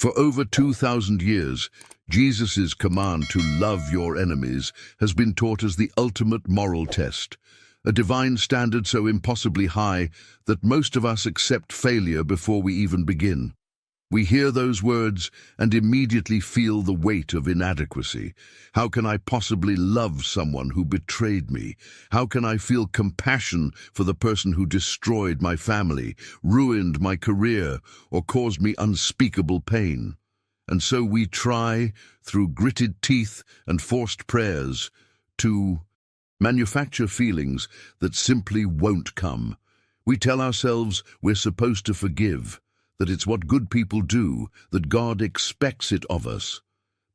For over 2,000 years, Jesus' command to love your enemies has been taught as the ultimate moral test, a divine standard so impossibly high that most of us accept failure before we even begin. We hear those words and immediately feel the weight of inadequacy. How can I possibly love someone who betrayed me? How can I feel compassion for the person who destroyed my family, ruined my career, or caused me unspeakable pain? And so we try, through gritted teeth and forced prayers, to manufacture feelings that simply won't come. We tell ourselves we're supposed to forgive, that it's what good people do, that God expects it of us.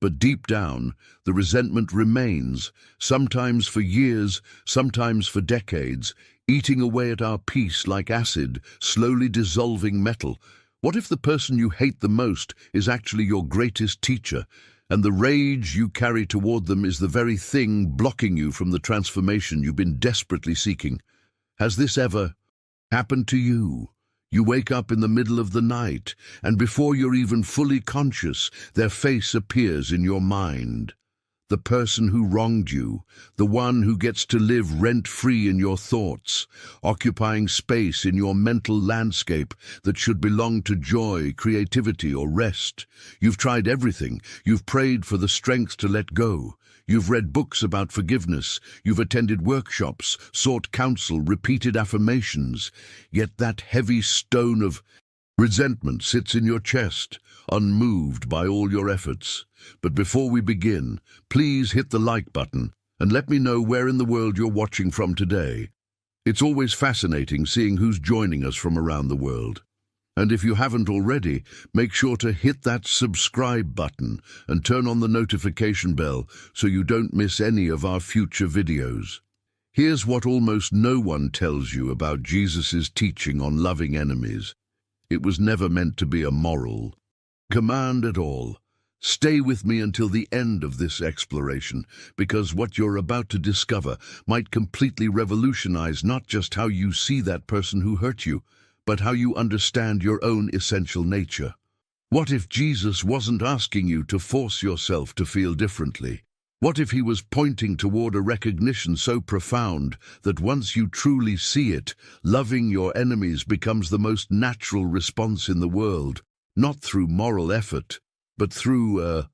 But deep down, the resentment remains, sometimes for years, sometimes for decades, eating away at our peace like acid, slowly dissolving metal. What if the person you hate the most is actually your greatest teacher, and the rage you carry toward them is the very thing blocking you from the transformation you've been desperately seeking? Has this ever happened to you? You wake up in the middle of the night, and before you're even fully conscious, their face appears in your mind. The person who wronged you, the one who gets to live rent-free in your thoughts, occupying space in your mental landscape that should belong to joy, creativity, or rest. You've tried everything. You've prayed for the strength to let go. You've read books about forgiveness. You've attended workshops, sought counsel, repeated affirmations. Yet that heavy stone of resentment sits in your chest, unmoved by all your efforts. But before we begin, please hit the like button and let me know where in the world you're watching from today. It's always fascinating seeing who's joining us from around the world. And if you haven't already, make sure to hit that subscribe button and turn on the notification bell so you don't miss any of our future videos. Here's what almost no one tells you about Jesus' teaching on loving enemies. It was never meant to be a moral command at all. Stay with me until the end of this exploration, because what you're about to discover might completely revolutionize not just how you see that person who hurt you, but how you understand your own essential nature. What if Jesus wasn't asking you to force yourself to feel differently? What if he was pointing toward a recognition so profound that once you truly see it, loving your enemies becomes the most natural response in the world, not through moral effort, but through a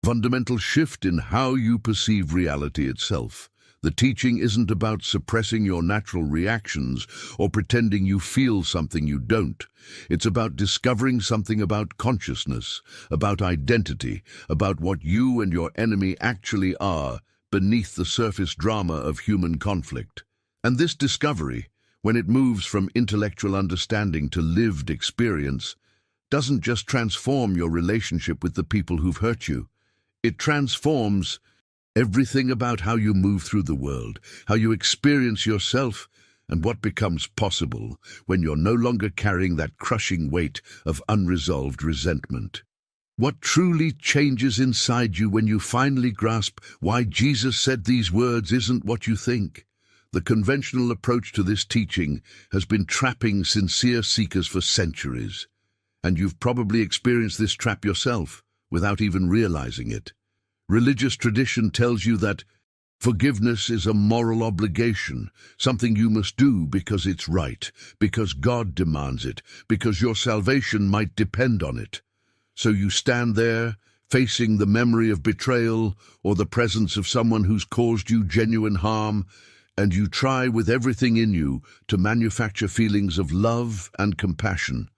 fundamental shift in how you perceive reality itself? The teaching isn't about suppressing your natural reactions or pretending you feel something you don't. It's about discovering something about consciousness, about identity, about what you and your enemy actually are beneath the surface drama of human conflict. And this discovery, when it moves from intellectual understanding to lived experience, doesn't just transform your relationship with the people who've hurt you. It transforms everything about how you move through the world, how you experience yourself, and what becomes possible when you're no longer carrying that crushing weight of unresolved resentment. What truly changes inside you when you finally grasp why Jesus said these words isn't what you think. The conventional approach to this teaching has been trapping sincere seekers for centuries, and you've probably experienced this trap yourself without even realizing it. Religious tradition tells you that forgiveness is a moral obligation, something you must do because it's right, because God demands it, because your salvation might depend on it. So you stand there, facing the memory of betrayal or the presence of someone who's caused you genuine harm, and you try with everything in you to manufacture feelings of love and compassion.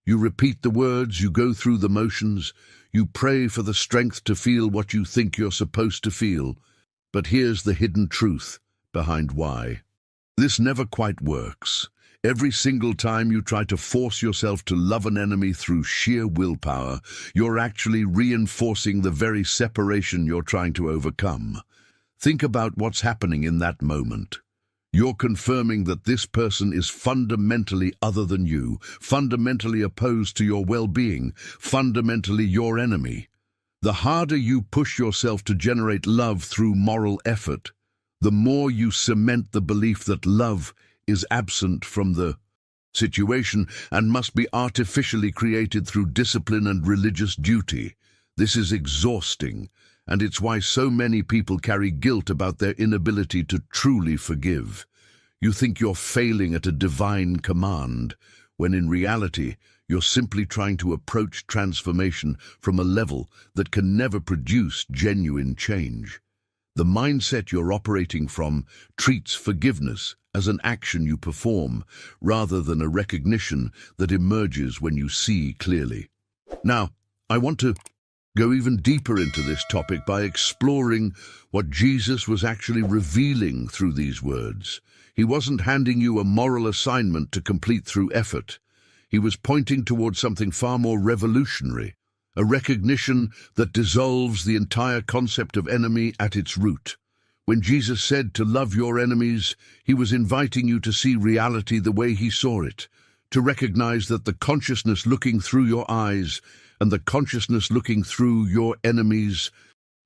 You repeat the words, you go through the motions, you pray for the strength to feel what you think you're supposed to feel. But here's the hidden truth behind why. This never quite works. Every single time you try to force yourself to love an enemy through sheer willpower, you're actually reinforcing the very separation you're trying to overcome. Think about what's happening in that moment. You're confirming that this person is fundamentally other than you, fundamentally opposed to your well-being, fundamentally your enemy. The harder you push yourself to generate love through moral effort, the more you cement the belief that love is absent from the situation and must be artificially created through discipline and religious duty. This is exhausting, and it's why so many people carry guilt about their inability to truly forgive. You think you're failing at a divine command, when in reality, you're simply trying to approach transformation from a level that can never produce genuine change. The mindset you're operating from treats forgiveness as an action you perform, rather than a recognition that emerges when you see clearly. Now, I want to go even deeper into this topic by exploring what Jesus was actually revealing through these words. He wasn't handing you a moral assignment to complete through effort. He was pointing towards something far more revolutionary, a recognition that dissolves the entire concept of enemy at its root. When Jesus said to love your enemies, he was inviting you to see reality the way he saw it, to recognize that the consciousness looking through your eyes and the consciousness looking through your enemies'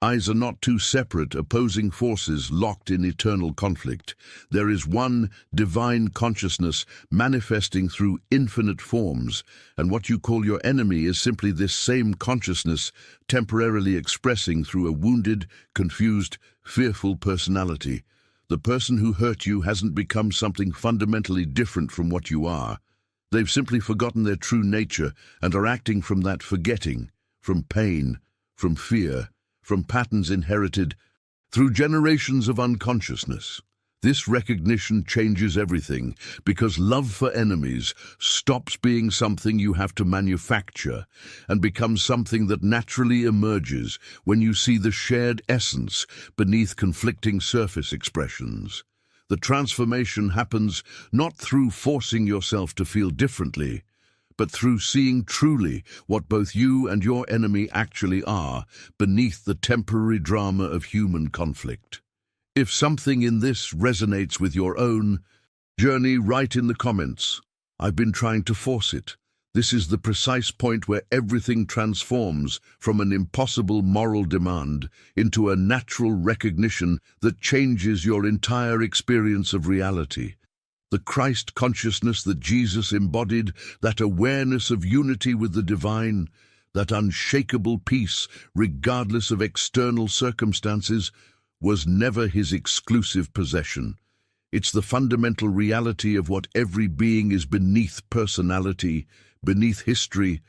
eyes are not two separate, opposing forces locked in eternal conflict. There is one divine consciousness manifesting through infinite forms, and what you call your enemy is simply this same consciousness temporarily expressing through a wounded, confused, fearful personality. The person who hurt you hasn't become something fundamentally different from what you are. They've simply forgotten their true nature and are acting from that forgetting, from pain, from fear, from patterns inherited through generations of unconsciousness. This recognition changes everything, because love for enemies stops being something you have to manufacture and becomes something that naturally emerges when you see the shared essence beneath conflicting surface expressions. The transformation happens not through forcing yourself to feel differently, but through seeing truly what both you and your enemy actually are beneath the temporary drama of human conflict. If something in this resonates with your own journey, write in the comments. I've been trying to force it. This is the precise point where everything transforms from an impossible moral demand into a natural recognition that changes your entire experience of reality. The Christ consciousness that Jesus embodied, that awareness of unity with the divine, that unshakable peace regardless of external circumstances, was never his exclusive possession. It's the fundamental reality of what every being is beneath personality, beneath history,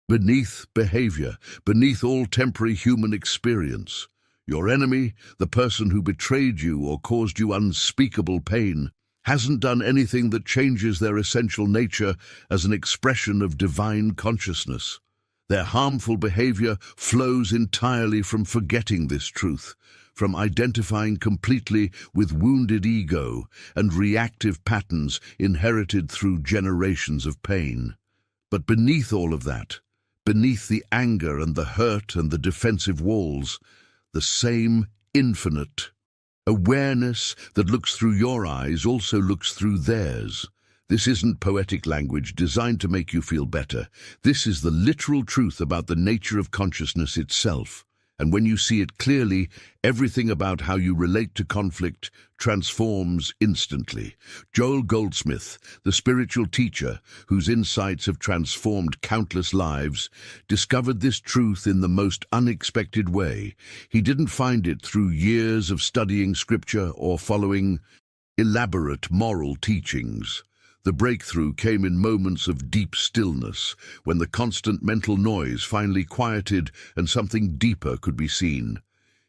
beneath behavior, beneath all temporary human experience. Your enemy, the person who betrayed you or caused you unspeakable pain, hasn't done anything that changes their essential nature as an expression of divine consciousness. Their harmful behavior flows entirely from forgetting this truth, from identifying completely with wounded ego and reactive patterns inherited through generations of pain. But beneath all of that, beneath the anger and the hurt and the defensive walls, the same infinite awareness that looks through your eyes also looks through theirs. This isn't poetic language designed to make you feel better. This is the literal truth about the nature of consciousness itself. And when you see it clearly, everything about how you relate to conflict transforms instantly. Joel Goldsmith, the spiritual teacher whose insights have transformed countless lives, discovered this truth in the most unexpected way. He didn't find it through years of studying scripture or following elaborate moral teachings. The breakthrough came in moments of deep stillness, when the constant mental noise finally quieted and something deeper could be seen.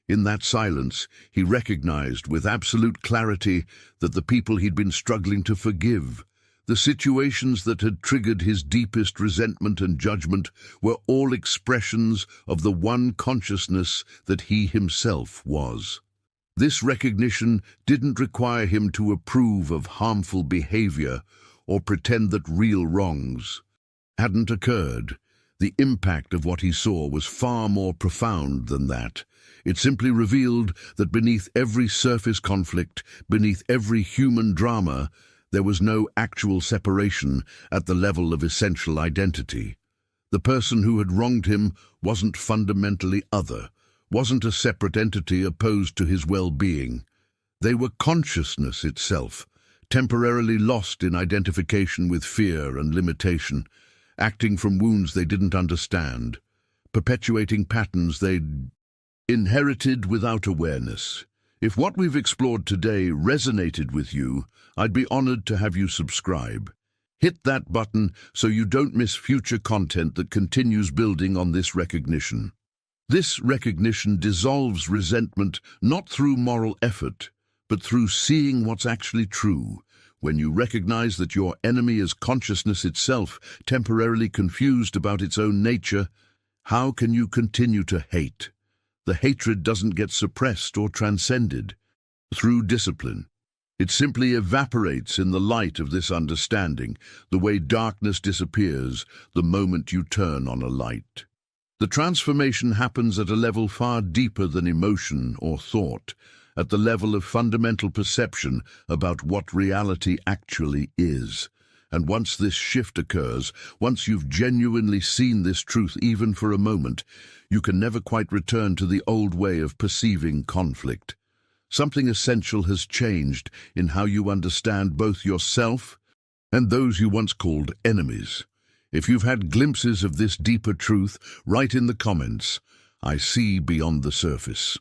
In that silence, he recognized with absolute clarity that the people he'd been struggling to forgive, the situations that had triggered his deepest resentment and judgment, were all expressions of the one consciousness that he himself was. This recognition didn't require him to approve of harmful behavior or pretend that real wrongs hadn't occurred. The impact of what he saw was far more profound than that. It simply revealed that beneath every surface conflict, beneath every human drama, there was no actual separation at the level of essential identity. The person who had wronged him wasn't fundamentally other, wasn't a separate entity opposed to his well-being. They were consciousness itself, temporarily lost in identification with fear and limitation, acting from wounds they didn't understand, perpetuating patterns they'd inherited without awareness. If what we've explored today resonated with you, I'd be honored to have you subscribe. Hit that button so you don't miss future content that continues building on this recognition. This recognition dissolves resentment not through moral effort, but through seeing what's actually true. When you recognize that your enemy is consciousness itself, temporarily confused about its own nature, how can you continue to hate? The hatred doesn't get suppressed or transcended through discipline. It simply evaporates in the light of this understanding, the way darkness disappears the moment you turn on a light. The transformation happens at a level far deeper than emotion or thought, at the level of fundamental perception about what reality actually is. And once this shift occurs, once you've genuinely seen this truth even for a moment, you can never quite return to the old way of perceiving conflict. Something essential has changed in how you understand both yourself and those you once called enemies. If you've had glimpses of this deeper truth, write in the comments, "I see beyond the surface."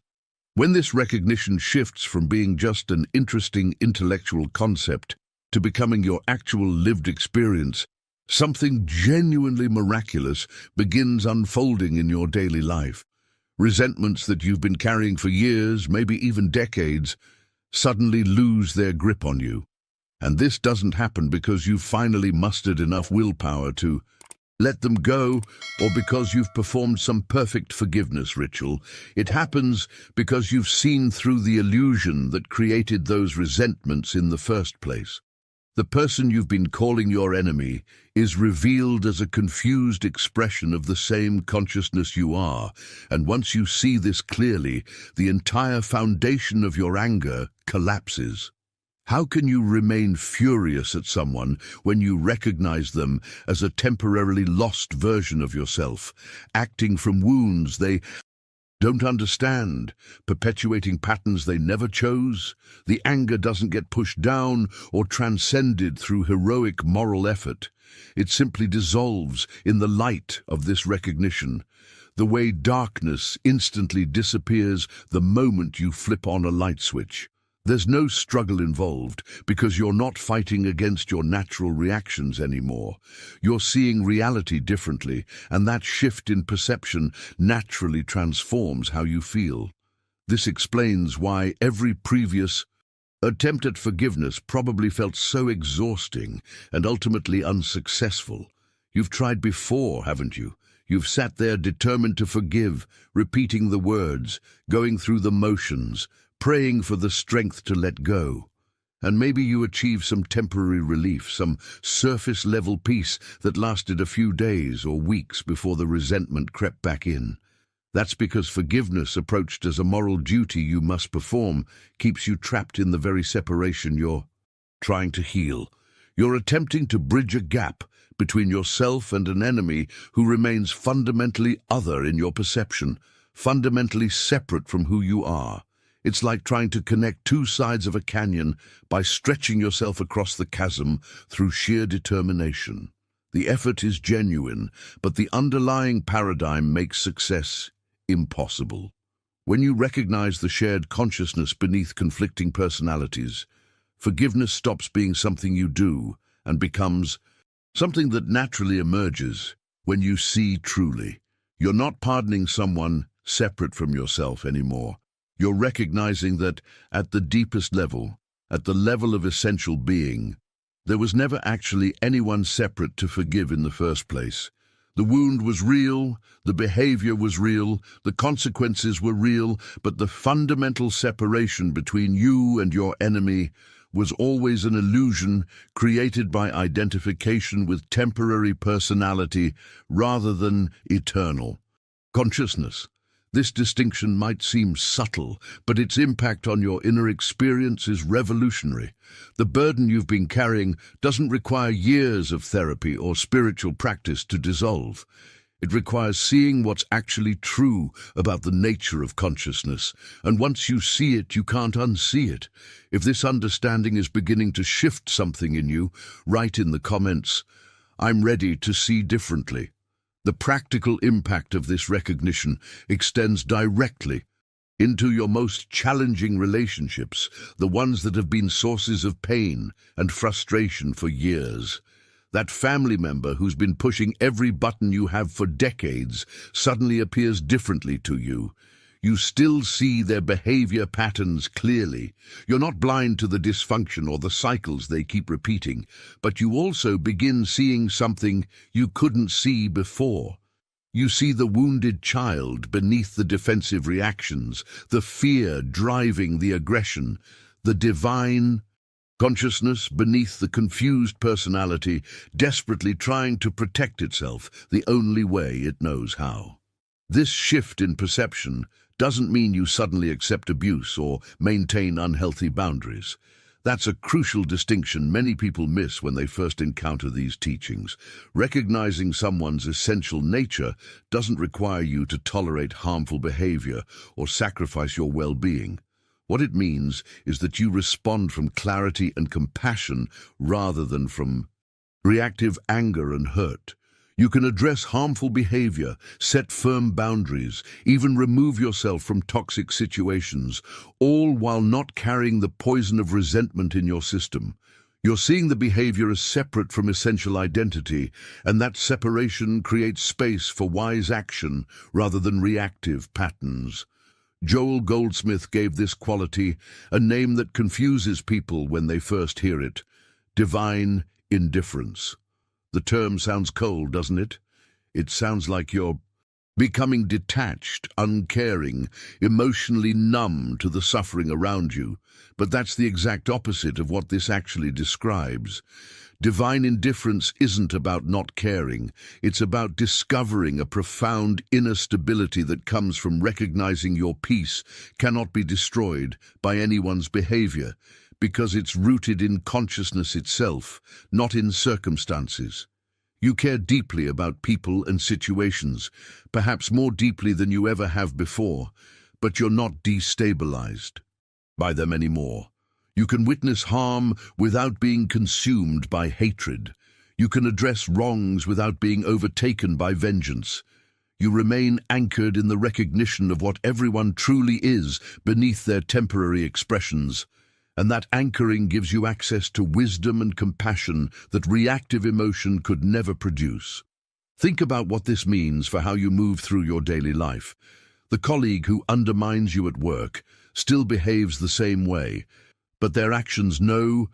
When this recognition shifts from being just an interesting intellectual concept to becoming your actual lived experience, something genuinely miraculous begins unfolding in your daily life. Resentments that you've been carrying for years, maybe even decades, suddenly lose their grip on you. And this doesn't happen because you've finally mustered enough willpower to let them go, or because you've performed some perfect forgiveness ritual. It happens because you've seen through the illusion that created those resentments in the first place. The person you've been calling your enemy is revealed as a confused expression of the same consciousness you are, and once you see this clearly, the entire foundation of your anger collapses. How can you remain furious at someone when you recognize them as a temporarily lost version of yourself, acting from wounds they don't understand, perpetuating patterns they never chose? The anger doesn't get pushed down or transcended through heroic moral effort. It simply dissolves in the light of this recognition, the way darkness instantly disappears the moment you flip on a light switch. There's no struggle involved because you're not fighting against your natural reactions anymore. You're seeing reality differently, and that shift in perception naturally transforms how you feel. This explains why every previous attempt at forgiveness probably felt so exhausting and ultimately unsuccessful. You've tried before, haven't you? You've sat there determined to forgive, repeating the words, going through the motions, praying for the strength to let go. And maybe you achieved some temporary relief, some surface-level peace that lasted a few days or weeks before the resentment crept back in. That's because forgiveness, approached as a moral duty you must perform, keeps you trapped in the very separation you're trying to heal. You're attempting to bridge a gap between yourself and an enemy who remains fundamentally other in your perception, fundamentally separate from who you are. It's like trying to connect two sides of a canyon by stretching yourself across the chasm through sheer determination. The effort is genuine, but the underlying paradigm makes success impossible. When you recognize the shared consciousness beneath conflicting personalities, forgiveness stops being something you do and becomes something that naturally emerges when you see truly. You're not pardoning someone separate from yourself anymore. You're recognizing that at the deepest level, at the level of essential being, there was never actually anyone separate to forgive in the first place. The wound was real, the behavior was real, the consequences were real, but the fundamental separation between you and your enemy was always an illusion created by identification with temporary personality rather than eternal consciousness. This distinction might seem subtle, but its impact on your inner experience is revolutionary. The burden you've been carrying doesn't require years of therapy or spiritual practice to dissolve. It requires seeing what's actually true about the nature of consciousness, and once you see it, you can't unsee it. If this understanding is beginning to shift something in you, write in the comments, "I'm ready to see differently." The practical impact of this recognition extends directly into your most challenging relationships, the ones that have been sources of pain and frustration for years. That family member who's been pushing every button you have for decades suddenly appears differently to you. You still see their behavior patterns clearly. You're not blind to the dysfunction or the cycles they keep repeating, but you also begin seeing something you couldn't see before. You see the wounded child beneath the defensive reactions, the fear driving the aggression, the divine consciousness beneath the confused personality, desperately trying to protect itself the only way it knows how. This shift in perception doesn't mean you suddenly accept abuse or maintain unhealthy boundaries. That's a crucial distinction many people miss when they first encounter these teachings. Recognizing someone's essential nature doesn't require you to tolerate harmful behavior or sacrifice your well-being. What it means is that you respond from clarity and compassion rather than from reactive anger and hurt. You can address harmful behavior, set firm boundaries, even remove yourself from toxic situations, all while not carrying the poison of resentment in your system. You're seeing the behavior as separate from essential identity, and that separation creates space for wise action rather than reactive patterns. Joel Goldsmith gave this quality a name that confuses people when they first hear it: divine indifference. The term sounds cold, doesn't it? It sounds like you're becoming detached, uncaring, emotionally numb to the suffering around you. But that's the exact opposite of what this actually describes. Divine indifference isn't about not caring. It's about discovering a profound inner stability that comes from recognizing your peace cannot be destroyed by anyone's behavior, because it's rooted in consciousness itself, not in circumstances. You care deeply about people and situations, perhaps more deeply than you ever have before, but you're not destabilized by them anymore. You can witness harm without being consumed by hatred. You can address wrongs without being overtaken by vengeance. You remain anchored in the recognition of what everyone truly is beneath their temporary expressions. And that anchoring gives you access to wisdom and compassion that reactive emotion could never produce. Think about what this means for how you move through your daily life. The colleague who undermines you at work still behaves the same way, but their actions no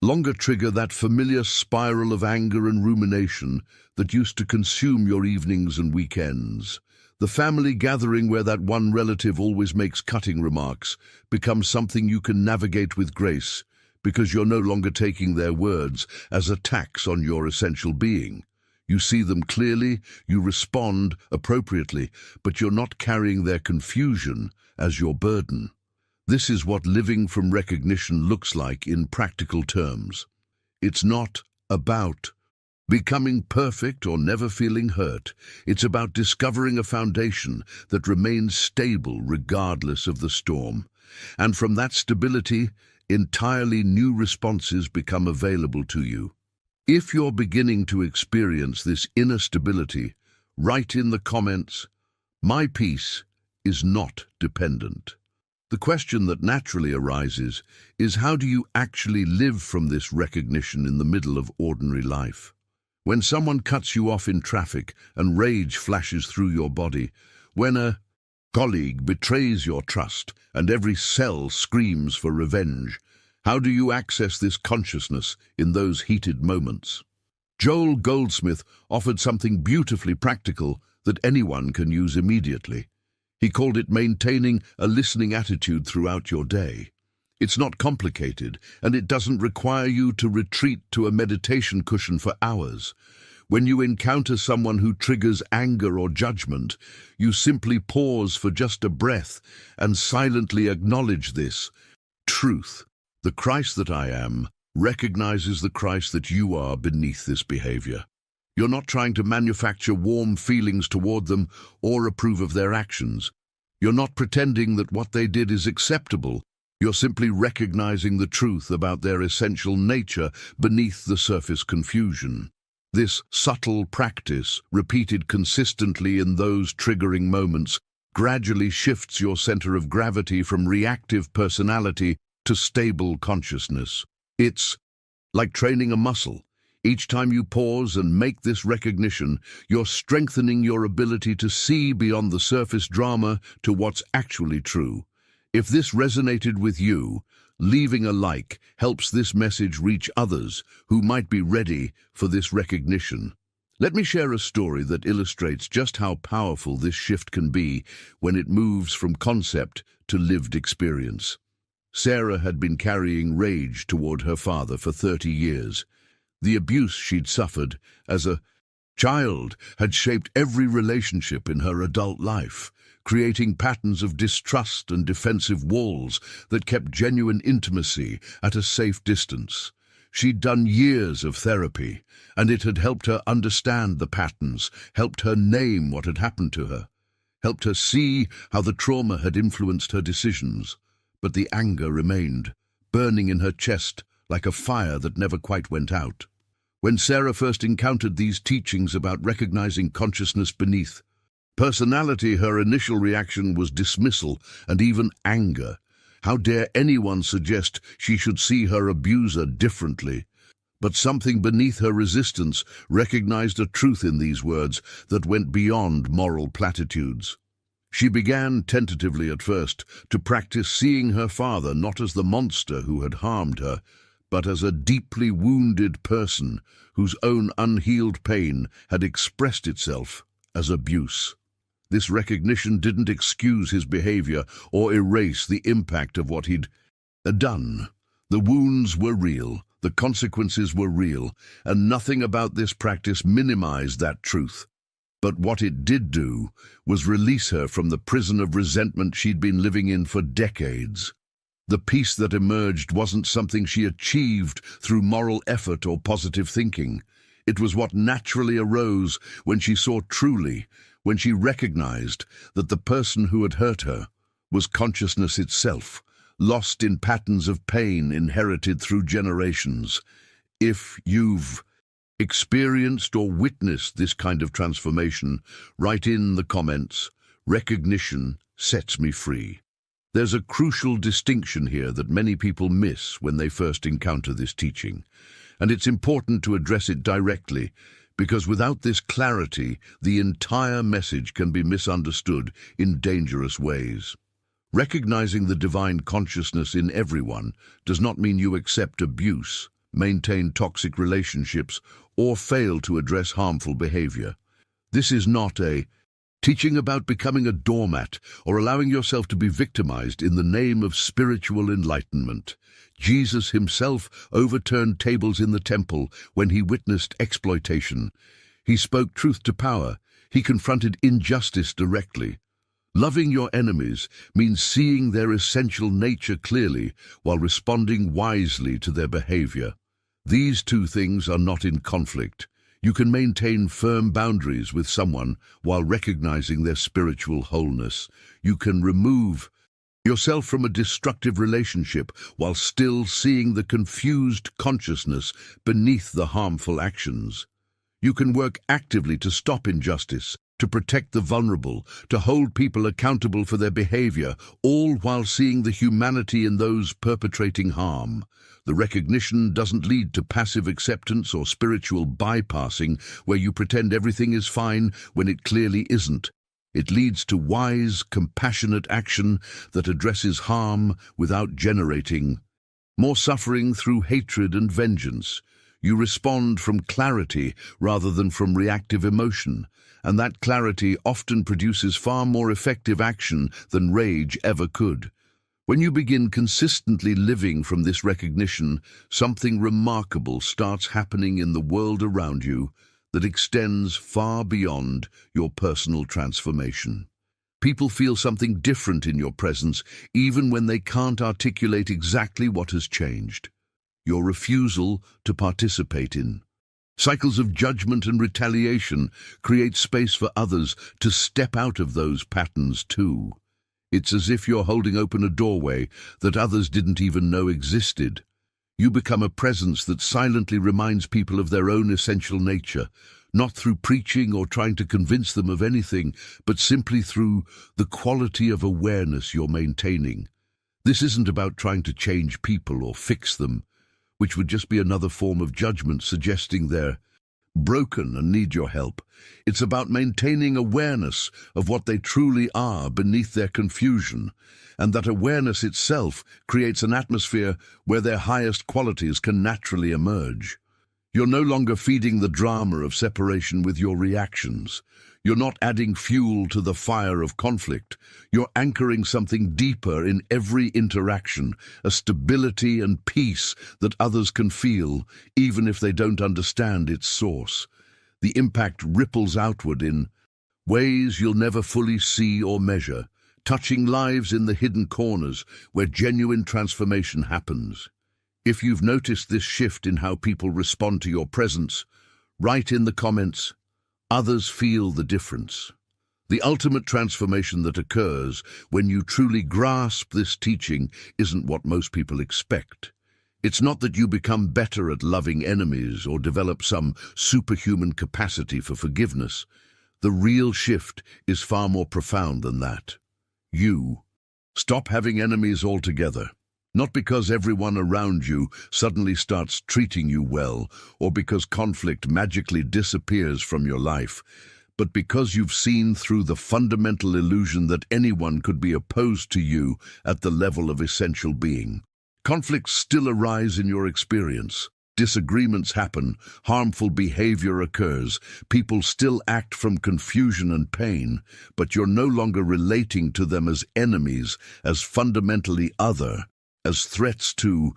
longer trigger that familiar spiral of anger and rumination that used to consume your evenings and weekends. The family gathering where that one relative always makes cutting remarks becomes something you can navigate with grace, because you're no longer taking their words as attacks on your essential being. You see them clearly, you respond appropriately, but you're not carrying their confusion as your burden. This is what living from recognition looks like in practical terms. It's not about becoming perfect or never feeling hurt. It's about discovering a foundation that remains stable regardless of the storm. And from that stability, entirely new responses become available to you. If you're beginning to experience this inner stability, write in the comments, "My peace is not dependent." The question that naturally arises is, how do you actually live from this recognition in the middle of ordinary life? When someone cuts you off in traffic and rage flashes through your body, when a colleague betrays your trust and every cell screams for revenge, how do you access this consciousness in those heated moments? Joel Goldsmith offered something beautifully practical that anyone can use immediately. He called it maintaining a listening attitude throughout your day. It's not complicated, and it doesn't require you to retreat to a meditation cushion for hours. When you encounter someone who triggers anger or judgment, you simply pause for just a breath and silently acknowledge this truth. The Christ that I am recognizes the Christ that you are beneath this behavior. You're not trying to manufacture warm feelings toward them or approve of their actions. You're not pretending that what they did is acceptable. You're simply recognizing the truth about their essential nature beneath the surface confusion. This subtle practice, repeated consistently in those triggering moments, gradually shifts your center of gravity from reactive personality to stable consciousness. It's like training a muscle. Each time you pause and make this recognition, you're strengthening your ability to see beyond the surface drama to what's actually true. If this resonated with you, leaving a like helps this message reach others who might be ready for this recognition. Let me share a story that illustrates just how powerful this shift can be when it moves from concept to lived experience. Sarah had been carrying rage toward her father for 30 years. The abuse she'd suffered as a child had shaped every relationship in her adult life, creating patterns of distrust and defensive walls that kept genuine intimacy at a safe distance. She'd done years of therapy, and it had helped her understand the patterns, helped her name what had happened to her, helped her see how the trauma had influenced her decisions. But the anger remained, burning in her chest like a fire that never quite went out. When Sarah first encountered these teachings about recognizing consciousness beneath personality, her initial reaction was dismissal and even anger. How dare anyone suggest she should see her abuser differently? But something beneath her resistance recognized a truth in these words that went beyond moral platitudes. She began, tentatively at first, to practice seeing her father not as the monster who had harmed her, but as a deeply wounded person whose own unhealed pain had expressed itself as abuse. This recognition didn't excuse his behavior or erase the impact of what he'd done. The wounds were real, the consequences were real, and nothing about this practice minimized that truth. But what it did do was release her from the prison of resentment she'd been living in for decades. The peace that emerged wasn't something she achieved through moral effort or positive thinking. It was what naturally arose when she saw truly, when she recognized that the person who had hurt her was consciousness itself, lost in patterns of pain inherited through generations. If you've experienced or witnessed this kind of transformation, write in the comments, "Recognition sets me free." There's a crucial distinction here that many people miss when they first encounter this teaching, and it's important to address it directly, because without this clarity, the entire message can be misunderstood in dangerous ways. Recognizing the divine consciousness in everyone does not mean you accept abuse, maintain toxic relationships, or fail to address harmful behavior. This is not a teaching about becoming a doormat or allowing yourself to be victimized in the name of spiritual enlightenment. Jesus himself overturned tables in the temple when he witnessed exploitation. He spoke truth to power. He confronted injustice directly. Loving your enemies means seeing their essential nature clearly while responding wisely to their behavior. These two things are not in conflict. You can maintain firm boundaries with someone while recognizing their spiritual wholeness. You can remove yourself from a destructive relationship while still seeing the confused consciousness beneath the harmful actions. You can work actively to stop injustice, to protect the vulnerable, to hold people accountable for their behavior, all while seeing the humanity in those perpetrating harm. The recognition doesn't lead to passive acceptance or spiritual bypassing, where you pretend everything is fine when it clearly isn't. It leads to wise, compassionate action that addresses harm without generating more suffering through hatred and vengeance. You respond from clarity rather than from reactive emotion, and that clarity often produces far more effective action than rage ever could. When you begin consistently living from this recognition, something remarkable starts happening in the world around you that extends far beyond your personal transformation. People feel something different in your presence, even when they can't articulate exactly what has changed. Your refusal to participate in Cycles of judgment and retaliation create space for others to step out of those patterns too. It's as if you're holding open a doorway that others didn't even know existed. You become a presence that silently reminds people of their own essential nature, not through preaching or trying to convince them of anything, but simply through the quality of awareness you're maintaining. This isn't about trying to change people or fix them, which would just be another form of judgment suggesting they're broken and need your help. It's about maintaining awareness of what they truly are beneath their confusion, and that awareness itself creates an atmosphere where their highest qualities can naturally emerge. You're no longer feeding the drama of separation with your reactions. You're not adding fuel to the fire of conflict. You're anchoring something deeper in every interaction, a stability and peace that others can feel, even if they don't understand its source. The impact ripples outward in ways you'll never fully see or measure, touching lives in the hidden corners where genuine transformation happens. If you've noticed this shift in how people respond to your presence, write in the comments, "Others feel the difference." The ultimate transformation that occurs when you truly grasp this teaching isn't what most people expect. It's not that you become better at loving enemies or develop some superhuman capacity for forgiveness. The real shift is far more profound than that. You stop having enemies altogether. Not because everyone around you suddenly starts treating you well, or because conflict magically disappears from your life, but because you've seen through the fundamental illusion that anyone could be opposed to you at the level of essential being. Conflicts still arise in your experience. Disagreements happen, harmful behavior occurs, people still act from confusion and pain, but you're no longer relating to them as enemies, as fundamentally other, as threats to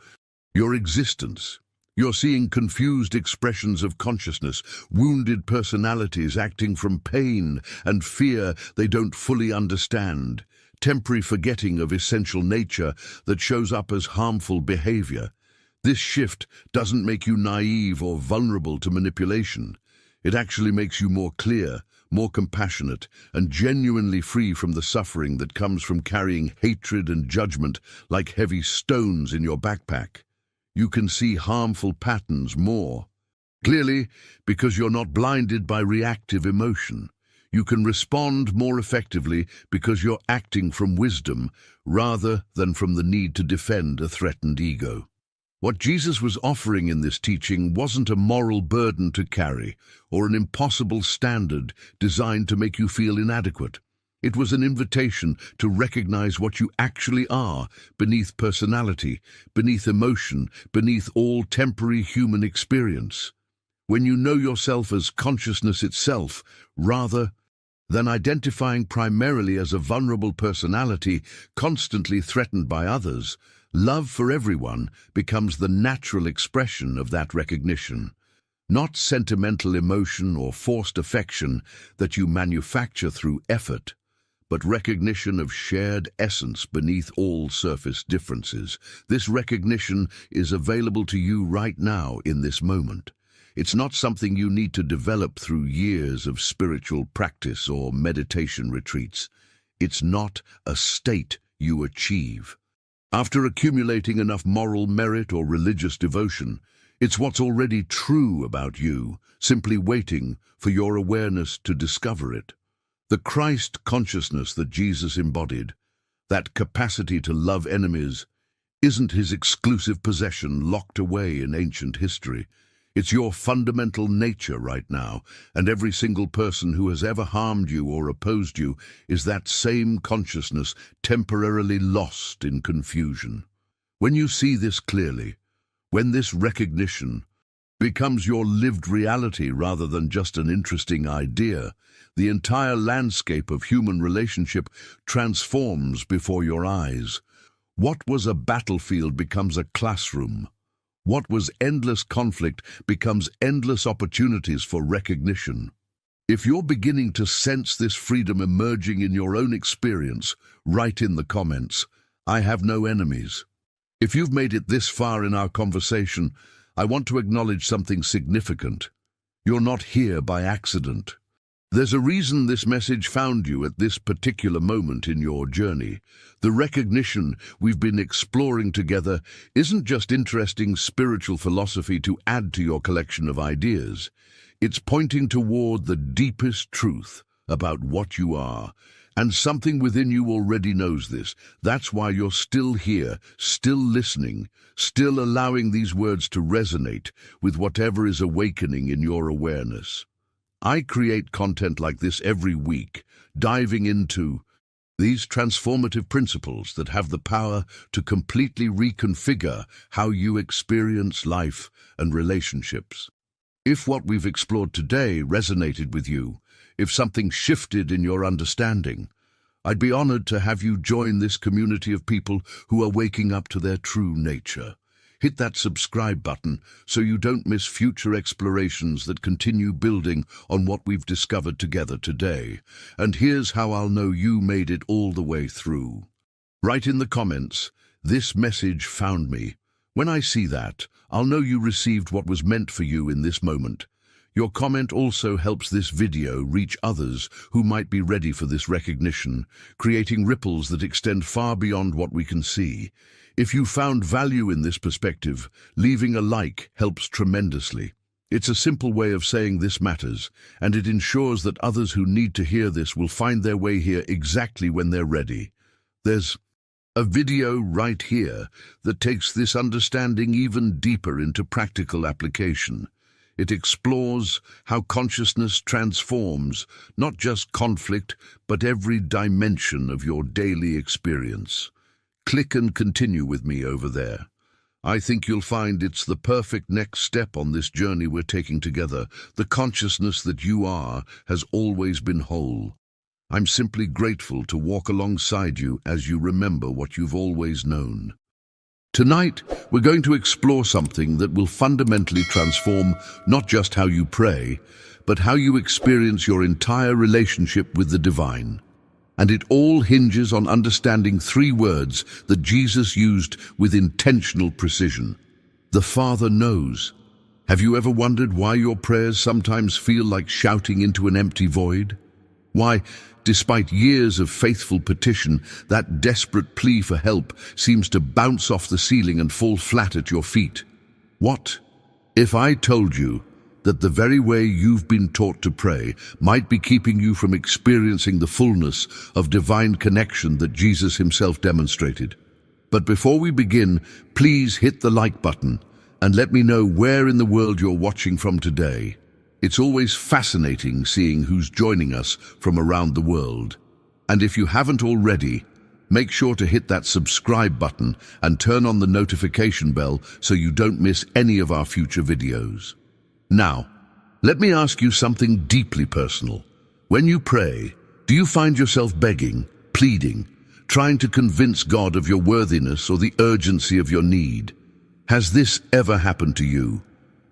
your existence. You're seeing confused expressions of consciousness, wounded personalities acting from pain and fear they don't fully understand, temporary forgetting of essential nature that shows up as harmful behavior. This shift doesn't make you naive or vulnerable to manipulation. It actually makes you more clear, more compassionate, and genuinely free from the suffering that comes from carrying hatred and judgment like heavy stones in your backpack. You can see harmful patterns more clearly because you're not blinded by reactive emotion. You can respond more effectively because you're acting from wisdom rather than from the need to defend a threatened ego. What Jesus was offering in this teaching wasn't a moral burden to carry or an impossible standard designed to make you feel inadequate. It was an invitation to recognize what you actually are beneath personality, beneath emotion, beneath all temporary human experience. When you know yourself as consciousness itself, rather than identifying primarily as a vulnerable personality constantly threatened by others, love for everyone becomes the natural expression of that recognition. Not sentimental emotion or forced affection that you manufacture through effort, but recognition of shared essence beneath all surface differences. This recognition is available to you right now in this moment. It's not something you need to develop through years of spiritual practice or meditation retreats. It's not a state you achieve after accumulating enough moral merit or religious devotion. It's what's already true about you, simply waiting for your awareness to discover it. The Christ consciousness that Jesus embodied, that capacity to love enemies, isn't his exclusive possession locked away in ancient history. It's your fundamental nature right now, and every single person who has ever harmed you or opposed you is that same consciousness temporarily lost in confusion. When you see this clearly, when this recognition becomes your lived reality rather than just an interesting idea, the entire landscape of human relationship transforms before your eyes. What was a battlefield becomes a classroom. What was endless conflict becomes endless opportunities for recognition. If you're beginning to sense this freedom emerging in your own experience, write in the comments, "I have no enemies." If you've made it this far in our conversation, I want to acknowledge something significant. You're not here by accident. There's a reason this message found you at this particular moment in your journey. The recognition we've been exploring together isn't just interesting spiritual philosophy to add to your collection of ideas. It's pointing toward the deepest truth about what you are. And something within you already knows this. That's why you're still here, still listening, still allowing these words to resonate with whatever is awakening in your awareness. I create content like this every week, diving into these transformative principles that have the power to completely reconfigure how you experience life and relationships. If what we've explored today resonated with you, if something shifted in your understanding, I'd be honored to have you join this community of people who are waking up to their true nature. Hit that subscribe button so you don't miss future explorations that continue building on what we've discovered together today. And here's how I'll know you made it all the way through. Write in the comments, "This message found me." When I see that, I'll know you received what was meant for you in this moment. Your comment also helps this video reach others who might be ready for this recognition, creating ripples that extend far beyond what we can see. If you found value in this perspective, leaving a like helps tremendously. It's a simple way of saying this matters, and it ensures that others who need to hear this will find their way here exactly when they're ready. There's a video right here that takes this understanding even deeper into practical application. It explores how consciousness transforms not just conflict, but every dimension of your daily experience. Click and continue with me over there. I think you'll find it's the perfect next step on this journey we're taking together. The consciousness that you are has always been whole. I'm simply grateful to walk alongside you as you remember what you've always known. Tonight, we're going to explore something that will fundamentally transform not just how you pray, but how you experience your entire relationship with the divine. And it all hinges on understanding three words that Jesus used with intentional precision. The Father knows. Have you ever wondered why your prayers sometimes feel like shouting into an empty void? Why, despite years of faithful petition, that desperate plea for help seems to bounce off the ceiling and fall flat at your feet? What if I told you that the very way you've been taught to pray might be keeping you from experiencing the fullness of divine connection that Jesus himself demonstrated? But before we begin, please hit the like button and let me know where in the world you're watching from today. It's always fascinating seeing who's joining us from around the world. And if you haven't already, make sure to hit that subscribe button and turn on the notification bell so you don't miss any of our future videos. Now, let me ask you something deeply personal. When you pray, do you find yourself begging, pleading, trying to convince God of your worthiness or the urgency of your need? Has this ever happened to you?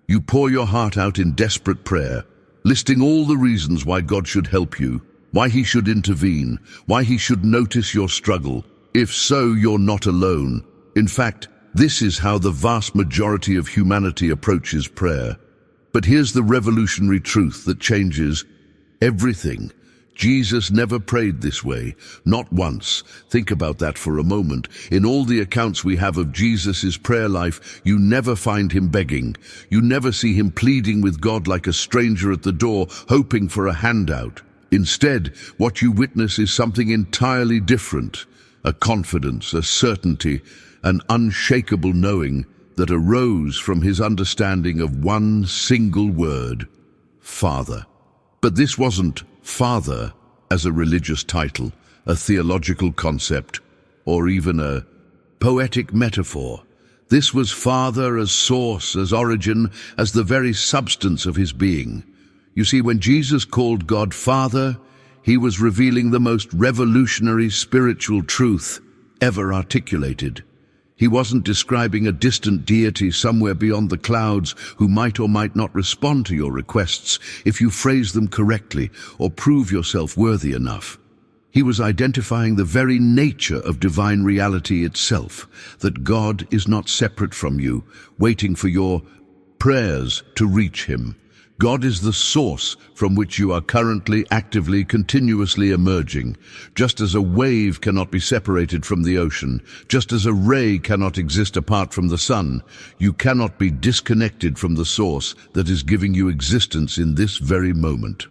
You pour your heart out in desperate prayer, listing all the reasons why God should help you, why he should intervene, why he should notice your struggle. If so, you're not alone. In fact, this is how the vast majority of humanity approaches prayer. But here's the revolutionary truth that changes everything. Jesus never prayed this way, not once. Think about that for a moment. In all the accounts we have of Jesus' prayer life, you never find him begging. You never see him pleading with God like a stranger at the door, hoping for a handout. Instead, what you witness is something entirely different. A confidence, a certainty, an unshakable knowing that arose from his understanding of one single word: Father. But this wasn't Father as a religious title, a theological concept, or even a poetic metaphor. This was Father as source, as origin, as the very substance of his being. You see, when Jesus called God Father, he was revealing the most revolutionary spiritual truth ever articulated. He wasn't describing a distant deity somewhere beyond the clouds who might or might not respond to your requests if you phrase them correctly or prove yourself worthy enough. He was identifying the very nature of divine reality itself, that God is not separate from you, waiting for your prayers to reach him. God is the source from which you are currently, actively, continuously emerging. Just as a wave cannot be separated from the ocean, just as a ray cannot exist apart from the sun, you cannot be disconnected from the source that is giving you existence in this very moment.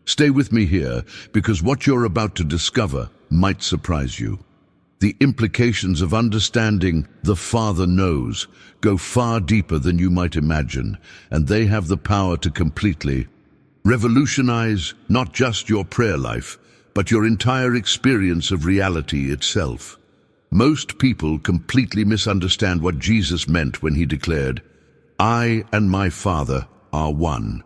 Stay with me here, because what you're about to discover might surprise you. The implications of understanding the Father knows go far deeper than you might imagine, and they have the power to completely revolutionize not just your prayer life, but your entire experience of reality itself. Most people completely misunderstand what Jesus meant when he declared, "I and my Father are one."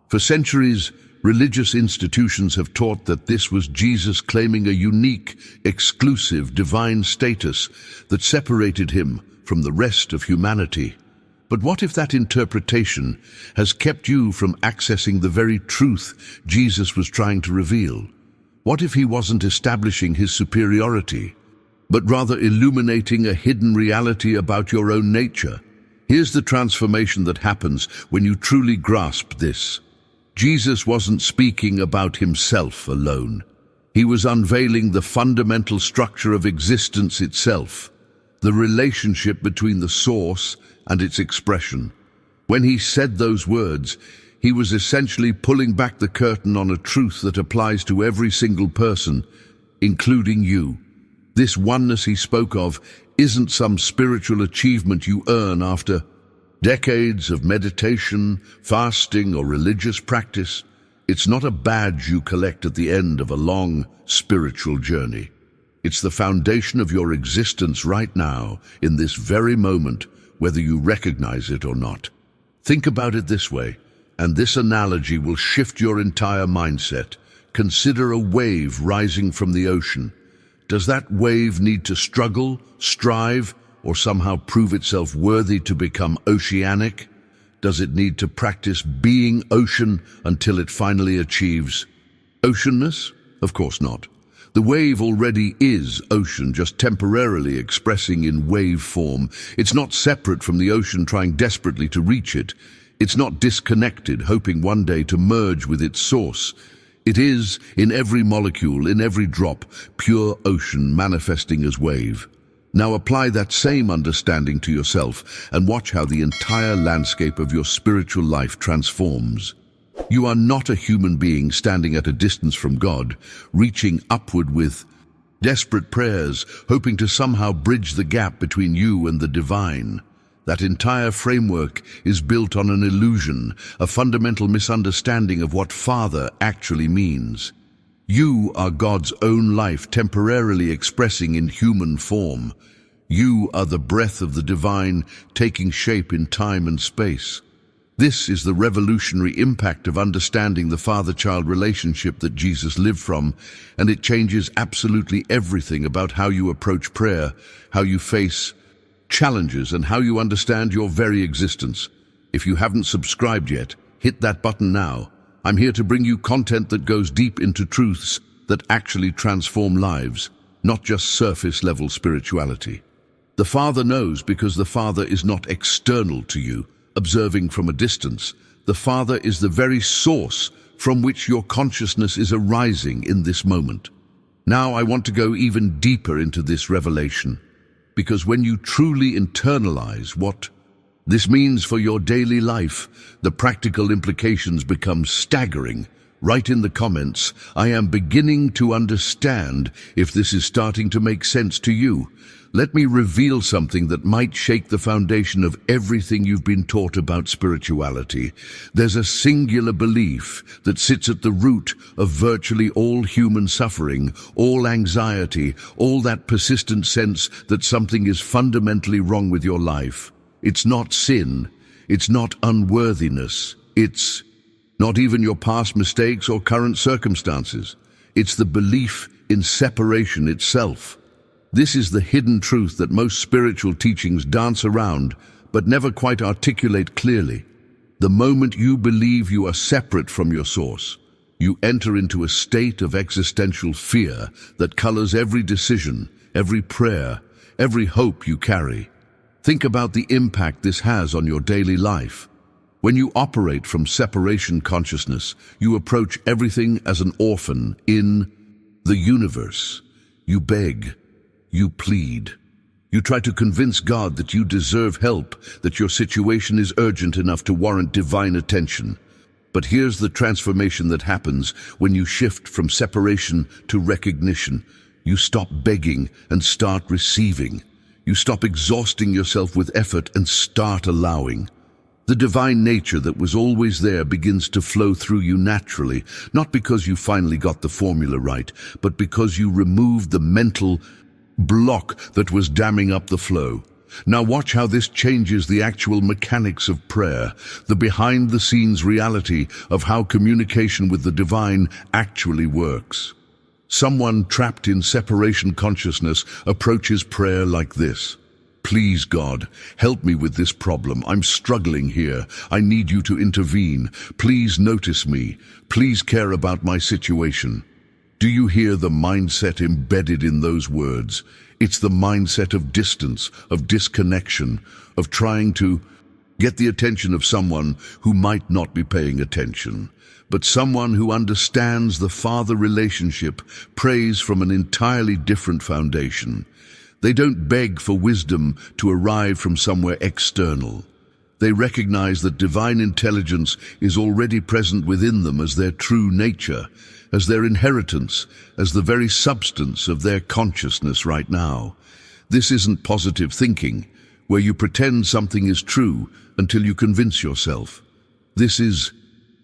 For centuries, religious institutions have taught that this was Jesus claiming a unique, exclusive, divine status that separated him from the rest of humanity. But what if that interpretation has kept you from accessing the very truth Jesus was trying to reveal? What if he wasn't establishing his superiority, but rather illuminating a hidden reality about your own nature? Here's the transformation that happens when you truly grasp this. Jesus wasn't speaking about himself alone. He was unveiling the fundamental structure of existence itself, the relationship between the source and its expression. When he said those words, he was essentially pulling back the curtain on a truth that applies to every single person, including you. This oneness he spoke of isn't some spiritual achievement you earn after decades of meditation, fasting, or religious practice. It's not a badge you collect at the end of a long spiritual journey. It's the foundation of your existence right now, in this very moment, whether you recognize it or not. Think about it this way, and this analogy will shift your entire mindset. Consider a wave rising from the ocean. Does that wave need to struggle, strive, or somehow prove itself worthy to become oceanic? Does it need to practice being ocean until it finally achieves oceanness? Of course not. The wave already is ocean, just temporarily expressing in wave form. It's not separate from the ocean trying desperately to reach it. It's not disconnected, hoping one day to merge with its source. It is, in every molecule, in every drop, pure ocean manifesting as wave. Now apply that same understanding to yourself and watch how the entire landscape of your spiritual life transforms. You are not a human being standing at a distance from God, reaching upward with desperate prayers, hoping to somehow bridge the gap between you and the divine. That entire framework is built on an illusion, a fundamental misunderstanding of what Father actually means. You are God's own life temporarily expressing in human form. You are the breath of the divine taking shape in time and space. This is the revolutionary impact of understanding the father-child relationship that Jesus lived from, and it changes absolutely everything about how you approach prayer, how you face challenges, and how you understand your very existence. If you haven't subscribed yet, hit that button now. I'm here to bring you content that goes deep into truths that actually transform lives, not just surface-level spirituality. The Father knows because the Father is not external to you, observing from a distance. The Father is the very source from which your consciousness is arising in this moment. Now I want to go even deeper into this revelation, because when you truly internalize what this means for your daily life, the practical implications become staggering. Write in the comments, "I am beginning to understand," if this is starting to make sense to you. Let me reveal something that might shake the foundation of everything you've been taught about spirituality. There's a singular belief that sits at the root of virtually all human suffering, all anxiety, all that persistent sense that something is fundamentally wrong with your life. It's not sin, it's not unworthiness, it's not even your past mistakes or current circumstances. It's the belief in separation itself. This is the hidden truth that most spiritual teachings dance around but never quite articulate clearly. The moment you believe you are separate from your source, you enter into a state of existential fear that colors every decision, every prayer, every hope you carry. Think about the impact this has on your daily life. When you operate from separation consciousness, you approach everything as an orphan in the universe. You beg, you plead. You try to convince God that you deserve help, that your situation is urgent enough to warrant divine attention. But here's the transformation that happens when you shift from separation to recognition. You stop begging and start receiving. You stop exhausting yourself with effort and start allowing. The divine nature that was always there begins to flow through you naturally, not because you finally got the formula right, but because you removed the mental block that was damming up the flow. Now watch how this changes the actual mechanics of prayer, the behind-the-scenes reality of how communication with the divine actually works. Someone trapped in separation consciousness approaches prayer like this. Please, God, help me with this problem. I'm struggling here. I need you to intervene. Please notice me. Please care about my situation. Do you hear the mindset embedded in those words? It's the mindset of distance, of disconnection, of trying to get the attention of someone who might not be paying attention. But someone who understands the father relationship prays from an entirely different foundation. They don't beg for wisdom to arrive from somewhere external. They recognize that divine intelligence is already present within them as their true nature, as their inheritance, as the very substance of their consciousness right now. This isn't positive thinking, where you pretend something is true until you convince yourself. This is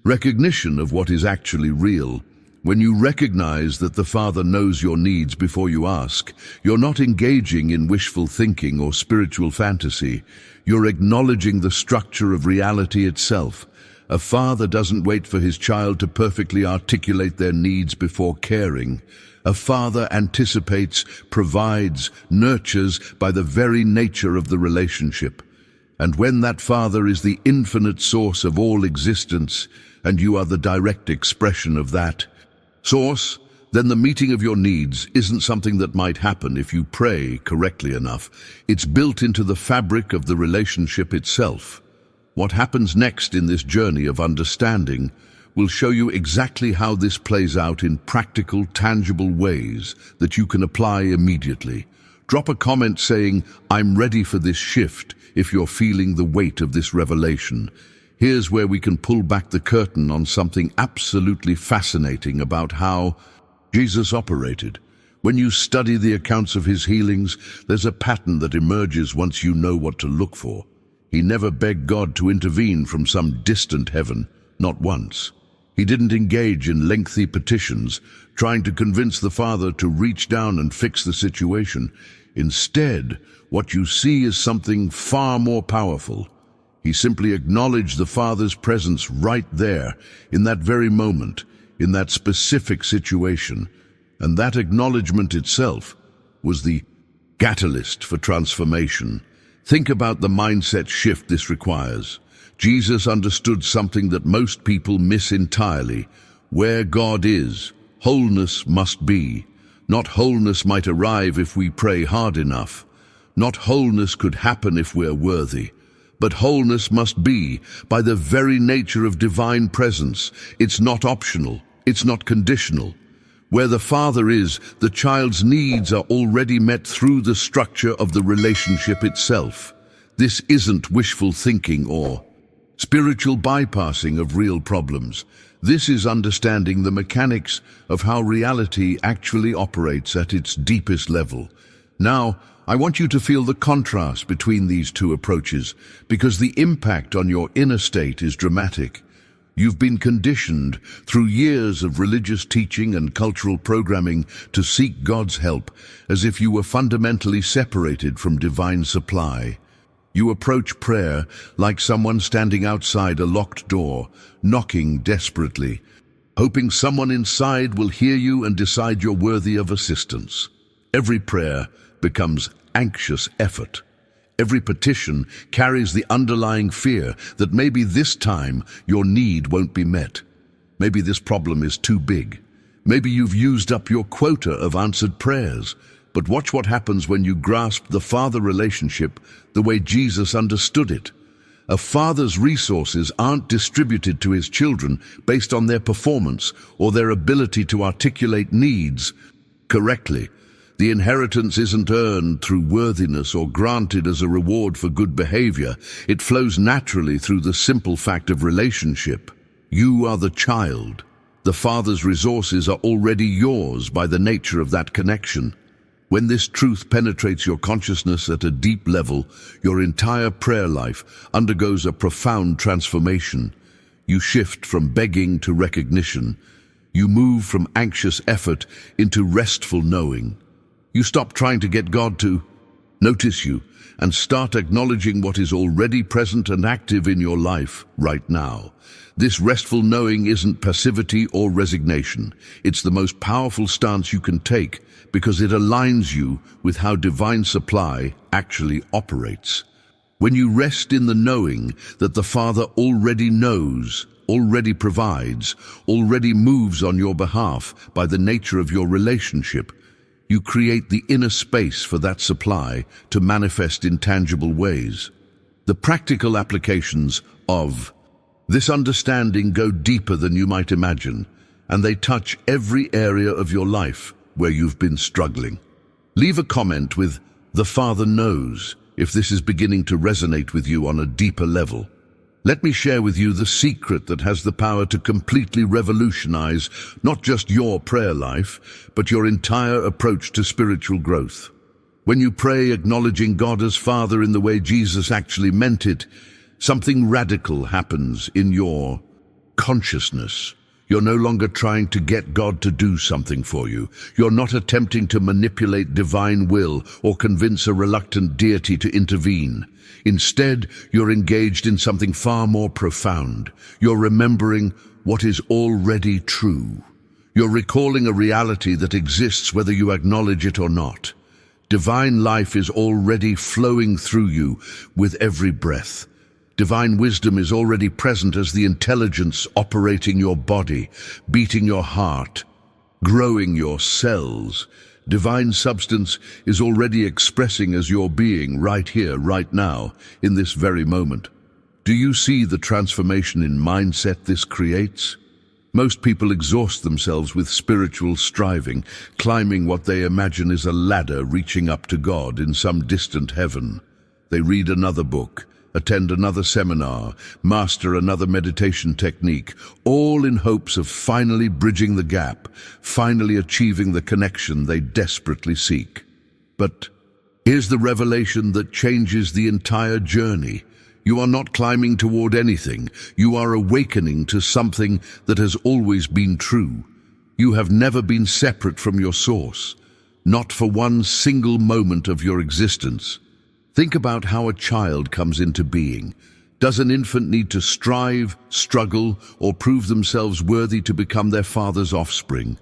recognition of what is actually real. When you recognize that the Father knows your needs before you ask, you're not engaging in wishful thinking or spiritual fantasy. You're acknowledging the structure of reality itself. A father doesn't wait for his child to perfectly articulate their needs before caring. A father anticipates, provides, nurtures by the very nature of the relationship. And when that father is the infinite source of all existence, and you are the direct expression of that source, then the meeting of your needs isn't something that might happen if you pray correctly enough. It's built into the fabric of the relationship itself. What happens next in this journey of understanding will show you exactly how this plays out in practical, tangible ways that you can apply immediately. Drop a comment saying, "I'm ready for this shift," if you're feeling the weight of this revelation. Here's where we can pull back the curtain on something absolutely fascinating about how Jesus operated. When you study the accounts of his healings, there's a pattern that emerges once you know what to look for. He never begged God to intervene from some distant heaven, not once. He didn't engage in lengthy petitions, trying to convince the Father to reach down and fix the situation. Instead, what you see is something far more powerful. He simply acknowledged the Father's presence right there, in that very moment, in that specific situation. And that acknowledgement itself was the catalyst for transformation. Think about the mindset shift this requires. Jesus understood something that most people miss entirely. Where God is, wholeness must be. Not wholeness might arrive if we pray hard enough. Not wholeness could happen if we're worthy. But wholeness must be by the very nature of divine presence. It's not optional. It's not conditional. Where the Father is, the child's needs are already met through the structure of the relationship itself. This isn't wishful thinking or spiritual bypassing of real problems. This is understanding the mechanics of how reality actually operates at its deepest level. Now, I want you to feel the contrast between these two approaches, because the impact on your inner state is dramatic. You've been conditioned through years of religious teaching and cultural programming to seek God's help as if you were fundamentally separated from divine supply. You approach prayer like someone standing outside a locked door, knocking desperately, hoping someone inside will hear you and decide you're worthy of assistance. Every prayer becomes anxious effort. Every petition carries the underlying fear that maybe this time your need won't be met. Maybe this problem is too big. Maybe you've used up your quota of answered prayers. But watch what happens when you grasp the Father relationship the way Jesus understood it. A father's resources aren't distributed to his children based on their performance or their ability to articulate needs correctly. The inheritance isn't earned through worthiness or granted as a reward for good behavior. It flows naturally through the simple fact of relationship. You are the child. The father's resources are already yours by the nature of that connection. When this truth penetrates your consciousness at a deep level, your entire prayer life undergoes a profound transformation. You shift from begging to recognition. You move from anxious effort into restful knowing. You stop trying to get God to notice you and start acknowledging what is already present and active in your life right now. This restful knowing isn't passivity or resignation. It's the most powerful stance you can take because it aligns you with how divine supply actually operates. When you rest in the knowing that the Father already knows, already provides, already moves on your behalf by the nature of your relationship, you create the inner space for that supply to manifest in tangible ways. The practical applications of this understanding go deeper than you might imagine, and they touch every area of your life where you've been struggling. Leave a comment with "The Father knows" if this is beginning to resonate with you on a deeper level. Let me share with you the secret that has the power to completely revolutionize not just your prayer life, but your entire approach to spiritual growth. When you pray acknowledging God as Father in the way Jesus actually meant it, something radical happens in your consciousness. You're no longer trying to get God to do something for you. You're not attempting to manipulate divine will or convince a reluctant deity to intervene. Instead, you're engaged in something far more profound. You're remembering what is already true. You're recalling a reality that exists whether you acknowledge it or not. Divine life is already flowing through you with every breath. Divine wisdom is already present as the intelligence operating your body, beating your heart, growing your cells. Divine substance is already expressing as your being right here, right now, in this very moment. Do you see the transformation in mindset this creates? Most people exhaust themselves with spiritual striving, climbing what they imagine is a ladder reaching up to God in some distant heaven. They read another book, attend another seminar, master another meditation technique, all in hopes of finally bridging the gap, finally achieving the connection they desperately seek. But here's the revelation that changes the entire journey. You are not climbing toward anything. You are awakening to something that has always been true. You have never been separate from your source, not for one single moment of your existence. Think about how a child comes into being. Does an infant need to strive, struggle, or prove themselves worthy to become their father's offspring?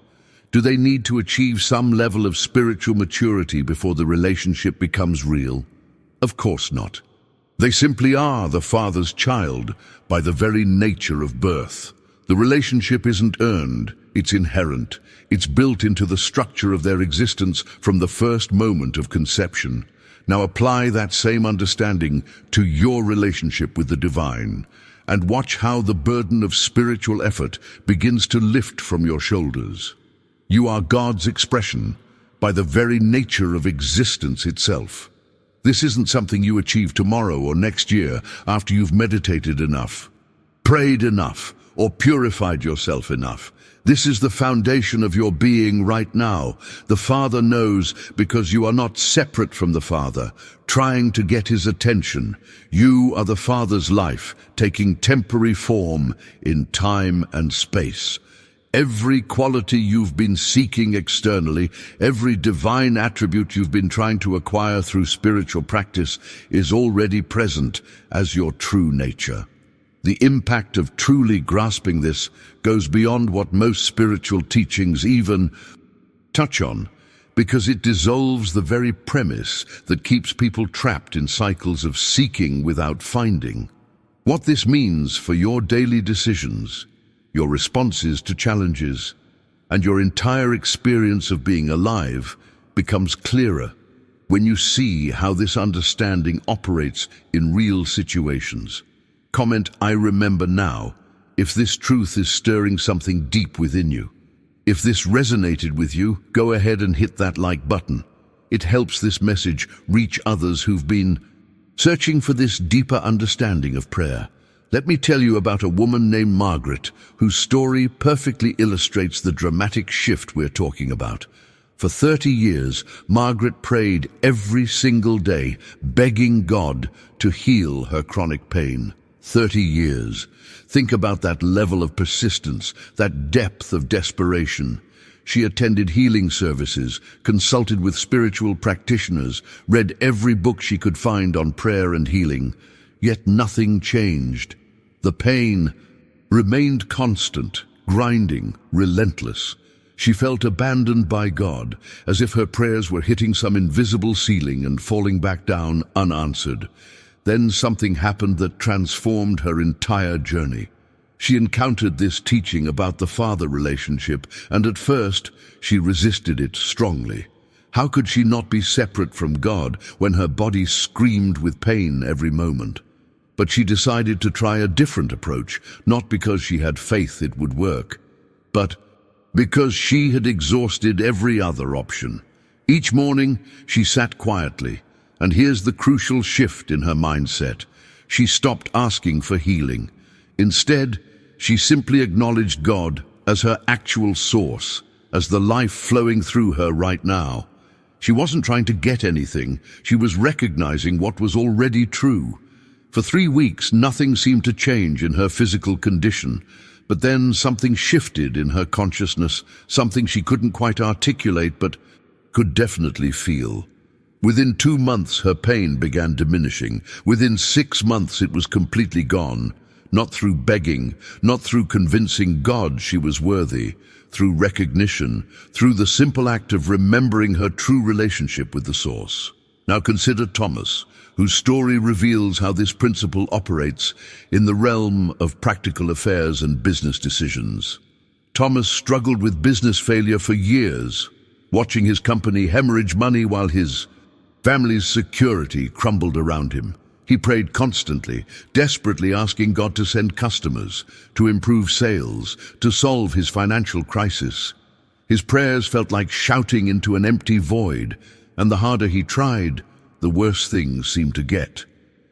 Do they need to achieve some level of spiritual maturity before the relationship becomes real? Of course not. They simply are the Father's child by the very nature of birth. The relationship isn't earned, it's inherent. It's built into the structure of their existence from the first moment of conception. Now apply that same understanding to your relationship with the divine, and watch how the burden of spiritual effort begins to lift from your shoulders. You are God's expression by the very nature of existence itself. This isn't something you achieve tomorrow or next year after you've meditated enough, prayed enough, or purified yourself enough. This is the foundation of your being right now. The Father knows because you are not separate from the Father, trying to get his attention. You are the Father's life, taking temporary form in time and space. Every quality you've been seeking externally, every divine attribute you've been trying to acquire through spiritual practice is already present as your true nature. The impact of truly grasping this goes beyond what most spiritual teachings even touch on, because it dissolves the very premise that keeps people trapped in cycles of seeking without finding. What this means for your daily decisions, your responses to challenges, and your entire experience of being alive becomes clearer when you see how this understanding operates in real situations. Comment, "I remember now," if this truth is stirring something deep within you. If this resonated with you, go ahead and hit that like button. It helps this message reach others who've been searching for this deeper understanding of prayer. Let me tell you about a woman named Margaret, whose story perfectly illustrates the dramatic shift we're talking about. For 30 years, Margaret prayed every single day, begging God to heal her chronic pain. 30 years. Think about that level of persistence, that depth of desperation. She attended healing services, consulted with spiritual practitioners, read every book she could find on prayer and healing. Yet nothing changed. The pain remained constant, grinding, relentless. She felt abandoned by God, as if her prayers were hitting some invisible ceiling and falling back down unanswered. Then something happened that transformed her entire journey. She encountered this teaching about the father relationship, and at first she resisted it strongly. How could she not be separate from God when her body screamed with pain every moment? But she decided to try a different approach, not because she had faith it would work, but because she had exhausted every other option. Each morning, she sat quietly, and here's the crucial shift in her mindset. She stopped asking for healing. Instead, she simply acknowledged God as her actual source, as the life flowing through her right now. She wasn't trying to get anything, she was recognizing what was already true. For 3 weeks, nothing seemed to change in her physical condition, but then something shifted in her consciousness, something she couldn't quite articulate but could definitely feel. Within 2 months, her pain began diminishing. Within 6 months, it was completely gone. Not through begging, not through convincing God she was worthy, through recognition, through the simple act of remembering her true relationship with the Source. Now consider Thomas, whose story reveals how this principle operates in the realm of practical affairs and business decisions. Thomas struggled with business failure for years, watching his company hemorrhage money while his family's security crumbled around him. He prayed constantly, desperately asking God to send customers, to improve sales, to solve his financial crisis. His prayers felt like shouting into an empty void, and the harder he tried, the worse things seemed to get.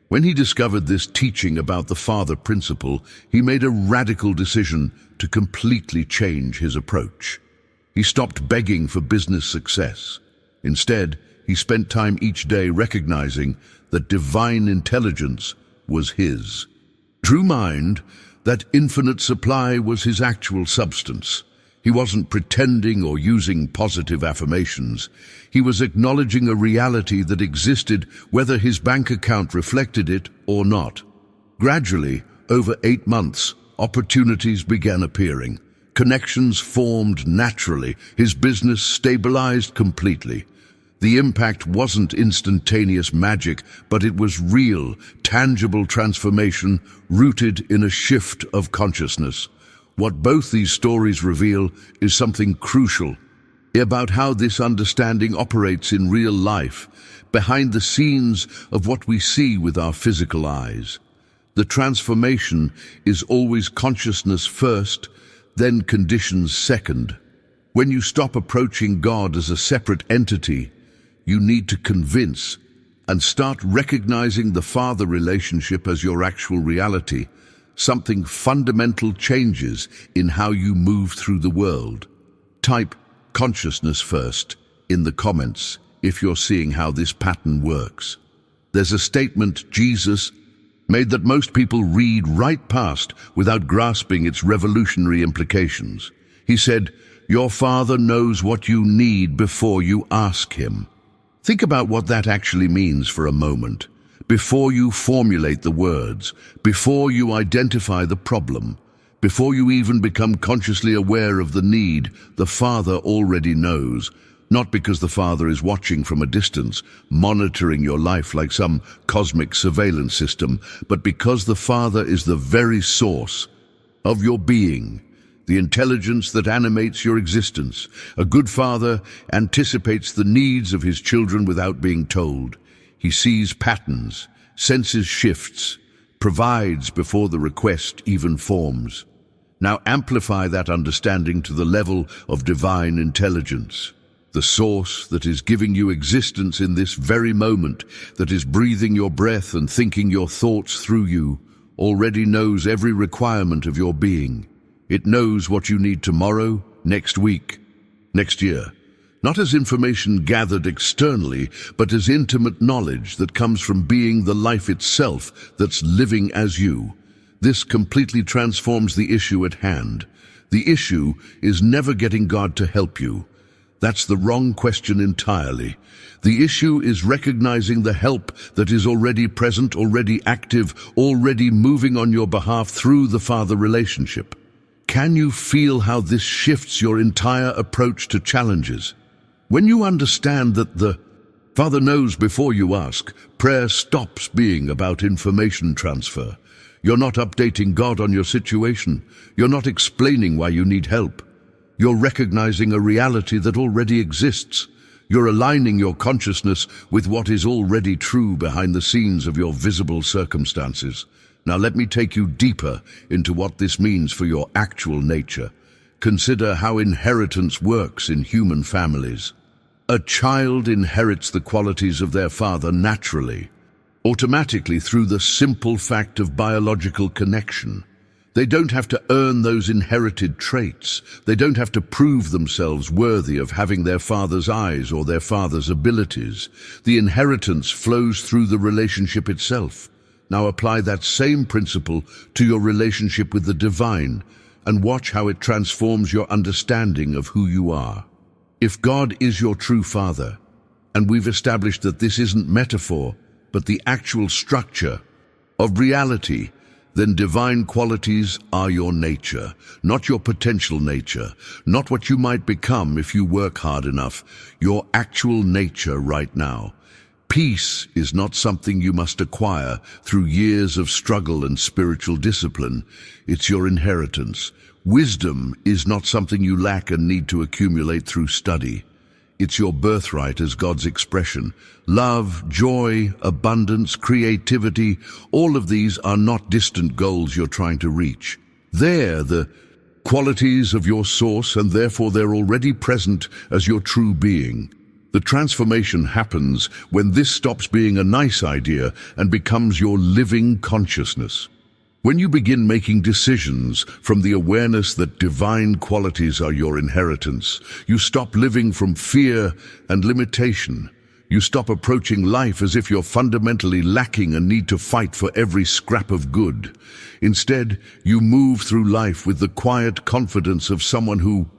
When he discovered this teaching about the Father principle, he made a radical decision to completely change his approach. He stopped begging for business success. Instead, he spent time each day recognizing that divine intelligence was his. True mind, that infinite supply was his actual substance. He wasn't pretending or using positive affirmations. He was acknowledging a reality that existed whether his bank account reflected it or not. Gradually, over 8 months, opportunities began appearing. Connections formed naturally. His business stabilized completely. The impact wasn't instantaneous magic, but it was real, tangible transformation rooted in a shift of consciousness. What both these stories reveal is something crucial about how this understanding operates in real life, behind the scenes of what we see with our physical eyes. The transformation is always consciousness first, then conditions second. When you stop approaching God as a separate entity, you need to convince and start recognizing the Father relationship as your actual reality. Something fundamental changes in how you move through the world. Type consciousness first in the comments if you're seeing how this pattern works. There's a statement Jesus made that most people read right past without grasping its revolutionary implications. He said, "Your Father knows what you need before you ask Him." Think about what that actually means for a moment. Before you formulate the words, before you identify the problem, before you even become consciously aware of the need, the Father already knows. Not because the Father is watching from a distance, monitoring your life like some cosmic surveillance system, but because the Father is the very source of your being, the intelligence that animates your existence. A good father anticipates the needs of his children without being told. He sees patterns, senses shifts, provides before the request even forms. Now amplify that understanding to the level of divine intelligence. The source that is giving you existence in this very moment, that is breathing your breath and thinking your thoughts through you, already knows every requirement of your being. It knows what you need tomorrow, next week, next year. Not as information gathered externally, but as intimate knowledge that comes from being the life itself that's living as you. This completely transforms the issue at hand. The issue is never getting God to help you. That's the wrong question entirely. The issue is recognizing the help that is already present, already active, already moving on your behalf through the Father relationship. Can you feel how this shifts your entire approach to challenges? When you understand that the Father knows before you ask, prayer stops being about information transfer. You're not updating God on your situation. You're not explaining why you need help. You're recognizing a reality that already exists. You're aligning your consciousness with what is already true behind the scenes of your visible circumstances. Now let me take you deeper into what this means for your actual nature. Consider how inheritance works in human families. A child inherits the qualities of their father naturally, automatically through the simple fact of biological connection. They don't have to earn those inherited traits. They don't have to prove themselves worthy of having their father's eyes or their father's abilities. The inheritance flows through the relationship itself. Now apply that same principle to your relationship with the divine and watch how it transforms your understanding of who you are. If God is your true Father, and we've established that this isn't metaphor, but the actual structure of reality, then divine qualities are your nature, not your potential nature, not what you might become if you work hard enough, your actual nature right now. Peace is not something you must acquire through years of struggle and spiritual discipline. It's your inheritance. Wisdom is not something you lack and need to accumulate through study. It's your birthright as God's expression. Love, joy, abundance, creativity, all of these are not distant goals you're trying to reach. They're the qualities of your source, and therefore they're already present as your true being. The transformation happens when this stops being a nice idea and becomes your living consciousness. When you begin making decisions from the awareness that divine qualities are your inheritance, you stop living from fear and limitation. You stop approaching life as if you're fundamentally lacking and need to fight for every scrap of good. Instead, you move through life with the quiet confidence of someone who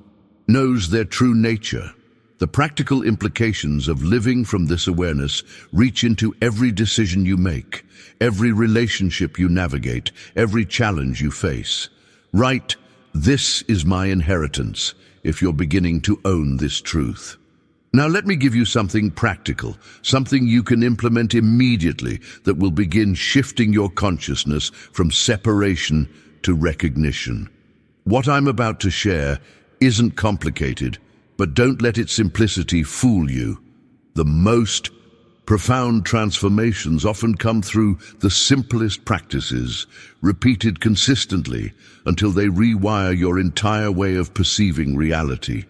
knows their true nature. The practical implications of living from this awareness reach into every decision you make, every relationship you navigate, every challenge you face. Write, "This is my inheritance," if you're beginning to own this truth. Now let me give you something practical, something you can implement immediately that will begin shifting your consciousness from separation to recognition. What I'm about to share isn't complicated, but don't let its simplicity fool you. The most profound transformations often come through the simplest practices, repeated consistently until they rewire your entire way of perceiving reality.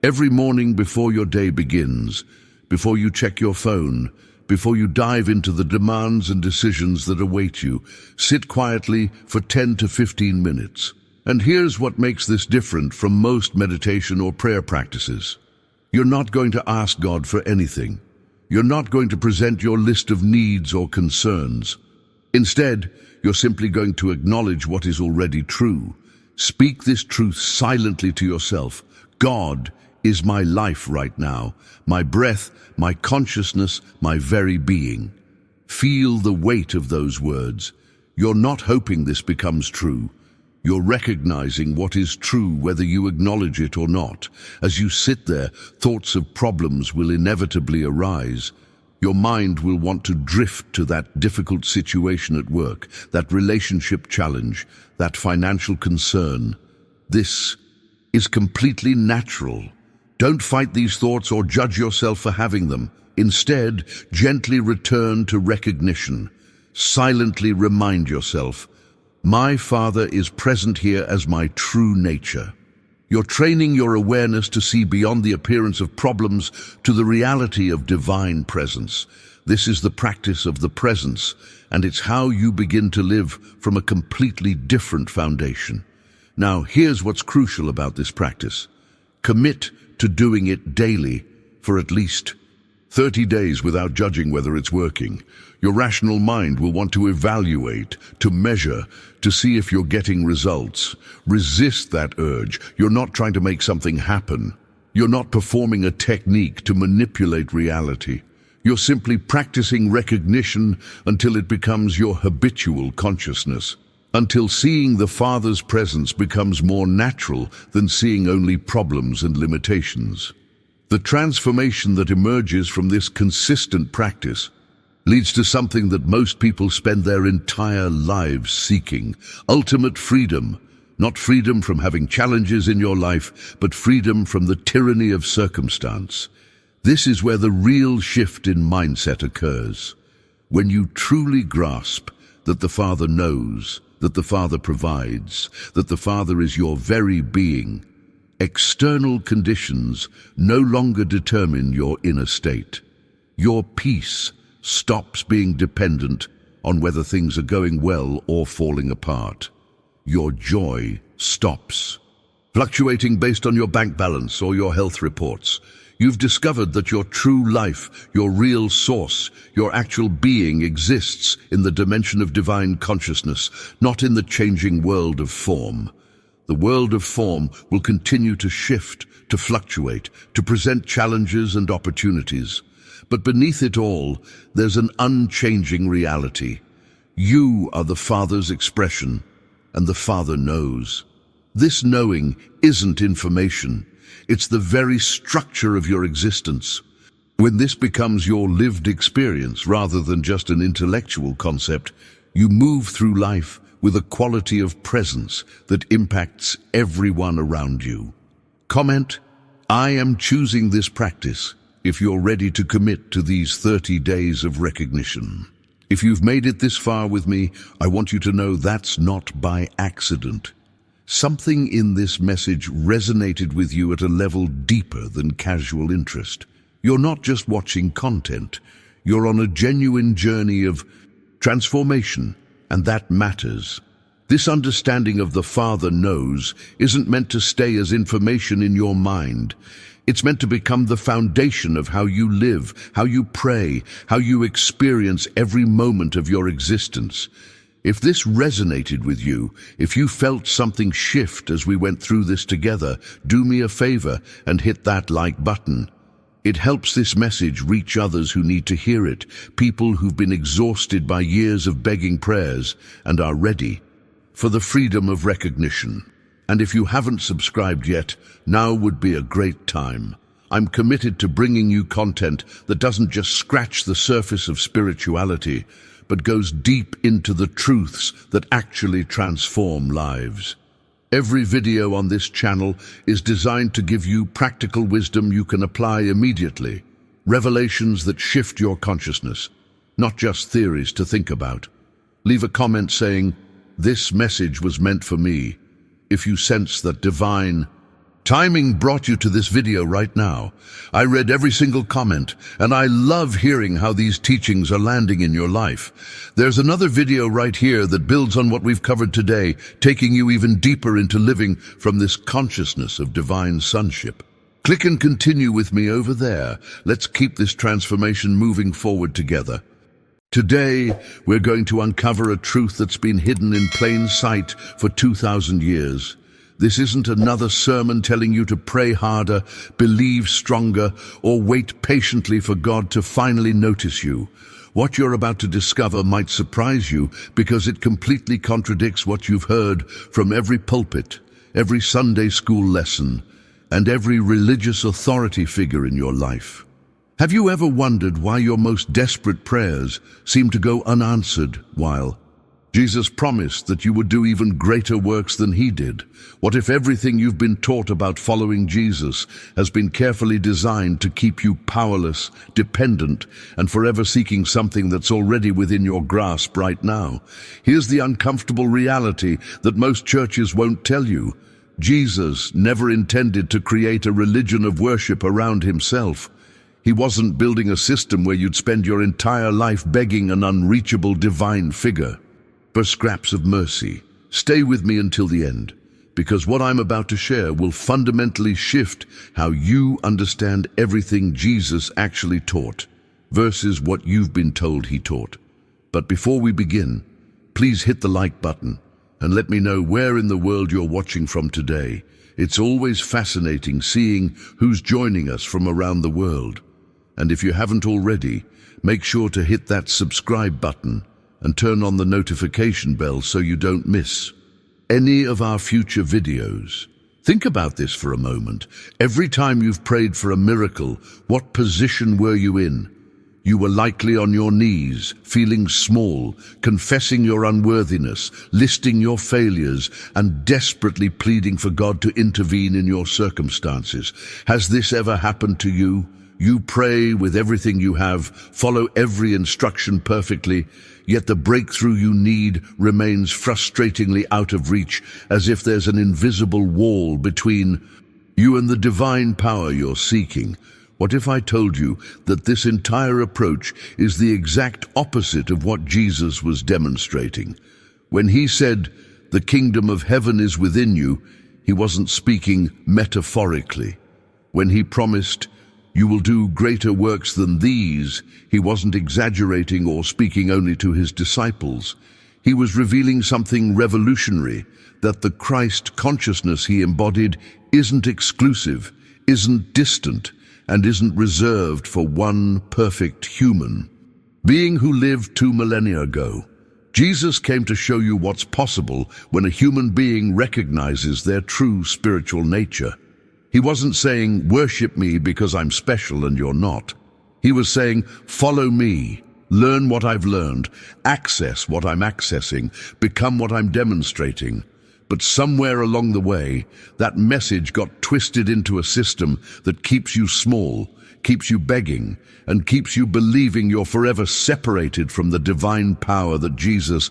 Every morning before your day begins, before you check your phone, before you dive into the demands and decisions that await you, sit quietly for 10 to 15 minutes. And here's what makes this different from most meditation or prayer practices. You're not going to ask God for anything. You're not going to present your list of needs or concerns. Instead, you're simply going to acknowledge what is already true. Speak this truth silently to yourself. God is my life right now, my breath, my consciousness, my very being. Feel the weight of those words. You're not hoping this becomes true. You're recognizing what is true whether you acknowledge it or not. As you sit there, thoughts of problems will inevitably arise. Your mind will want to drift to that difficult situation at work, that relationship challenge, that financial concern. This is completely natural. Don't fight these thoughts or judge yourself for having them. Instead, gently return to recognition. Silently remind yourself, my Father is present here as my true nature. You're training your awareness to see beyond the appearance of problems to the reality of divine presence. This is the practice of the presence, and it's how you begin to live from a completely different foundation. Now, here's what's crucial about this practice. Commit to doing it daily for at least 30 days without judging whether it's working. Your rational mind will want to evaluate, to measure, to see if you're getting results. Resist that urge. You're not trying to make something happen. You're not performing a technique to manipulate reality. You're simply practicing recognition until it becomes your habitual consciousness. Until seeing the Father's presence becomes more natural than seeing only problems and limitations. The transformation that emerges from this consistent practice leads to something that most people spend their entire lives seeking: ultimate freedom. Not freedom from having challenges in your life, but freedom from the tyranny of circumstance. This is where the real shift in mindset occurs. When you truly grasp that the Father knows, that the Father provides, that the Father is your very being, external conditions no longer determine your inner state. Your peace stops being dependent on whether things are going well or falling apart. Your joy stops fluctuating based on your bank balance or your health reports. You've discovered that your true life, your real source, your actual being exists in the dimension of divine consciousness, not in the changing world of form. The world of form will continue to shift, to fluctuate, to present challenges and opportunities. But beneath it all, there's an unchanging reality. You are the Father's expression, and the Father knows. This knowing isn't information. It's the very structure of your existence. When this becomes your lived experience rather than just an intellectual concept, you move through life with a quality of presence that impacts everyone around you. Comment, I am choosing this practice, if you're ready to commit to these 30 days of recognition. If you've made it this far with me, I want you to know that's not by accident. Something in this message resonated with you at a level deeper than casual interest. You're not just watching content. You're on a genuine journey of transformation, and that matters. This understanding of the Father knows isn't meant to stay as information in your mind. It's meant to become the foundation of how you live, how you pray, how you experience every moment of your existence. If this resonated with you, if you felt something shift as we went through this together, do me a favor and hit that like button. It helps this message reach others who need to hear it, people who've been exhausted by years of begging prayers and are ready for the freedom of recognition. And if you haven't subscribed yet, now would be a great time. I'm committed to bringing you content that doesn't just scratch the surface of spirituality, but goes deep into the truths that actually transform lives. Every video on this channel is designed to give you practical wisdom you can apply immediately, revelations that shift your consciousness, not just theories to think about. Leave a comment saying, "This message was meant for me," if you sense that divine timing brought you to this video right now. I read every single comment, and I love hearing how these teachings are landing in your life. There's another video right here that builds on what we've covered today, taking you even deeper into living from this consciousness of divine sonship. Click and continue with me over there. Let's keep this transformation moving forward together. Today, we're going to uncover a truth that's been hidden in plain sight for 2,000 years. This isn't another sermon telling you to pray harder, believe stronger, or wait patiently for God to finally notice you. What you're about to discover might surprise you because it completely contradicts what you've heard from every pulpit, every Sunday school lesson, and every religious authority figure in your life. Have you ever wondered why your most desperate prayers seem to go unanswered while Jesus promised that you would do even greater works than he did. What if everything you've been taught about following Jesus has been carefully designed to keep you powerless, dependent, and forever seeking something that's already within your grasp right now? Here's the uncomfortable reality that most churches won't tell you. Jesus never intended to create a religion of worship around himself. He wasn't building a system where you'd spend your entire life begging an unreachable divine figure for scraps of mercy. Stay with me until the end, because what I'm about to share will fundamentally shift how you understand everything Jesus actually taught versus what you've been told he taught. But before we begin, please hit the like button and let me know where in the world you're watching from today. It's always fascinating seeing who's joining us from around the world. And if you haven't already, make sure to hit that subscribe button and turn on the notification bell so you don't miss any of our future videos. Think about this for a moment. Every time you've prayed for a miracle, what position were you in? You were likely on your knees, feeling small, confessing your unworthiness, listing your failures, and desperately pleading for God to intervene in your circumstances. Has this ever happened to you? You pray with everything you have, follow every instruction perfectly, yet the breakthrough you need remains frustratingly out of reach, as if there's an invisible wall between you and the divine power you're seeking. What if I told you that this entire approach is the exact opposite of what Jesus was demonstrating? When he said, "The kingdom of heaven is within you," he wasn't speaking metaphorically. When he promised, "You will do greater works than these," he wasn't exaggerating or speaking only to his disciples. He was revealing something revolutionary, that the Christ consciousness he embodied isn't exclusive, isn't distant, and isn't reserved for one perfect human being who lived 2 millennia ago. Jesus came to show you what's possible when a human being recognizes their true spiritual nature. He wasn't saying, "Worship me because I'm special and you're not." He was saying, "Follow me, learn what I've learned, access what I'm accessing, become what I'm demonstrating." But somewhere along the way, that message got twisted into a system that keeps you small, keeps you begging, and keeps you believing you're forever separated from the divine power that Jesus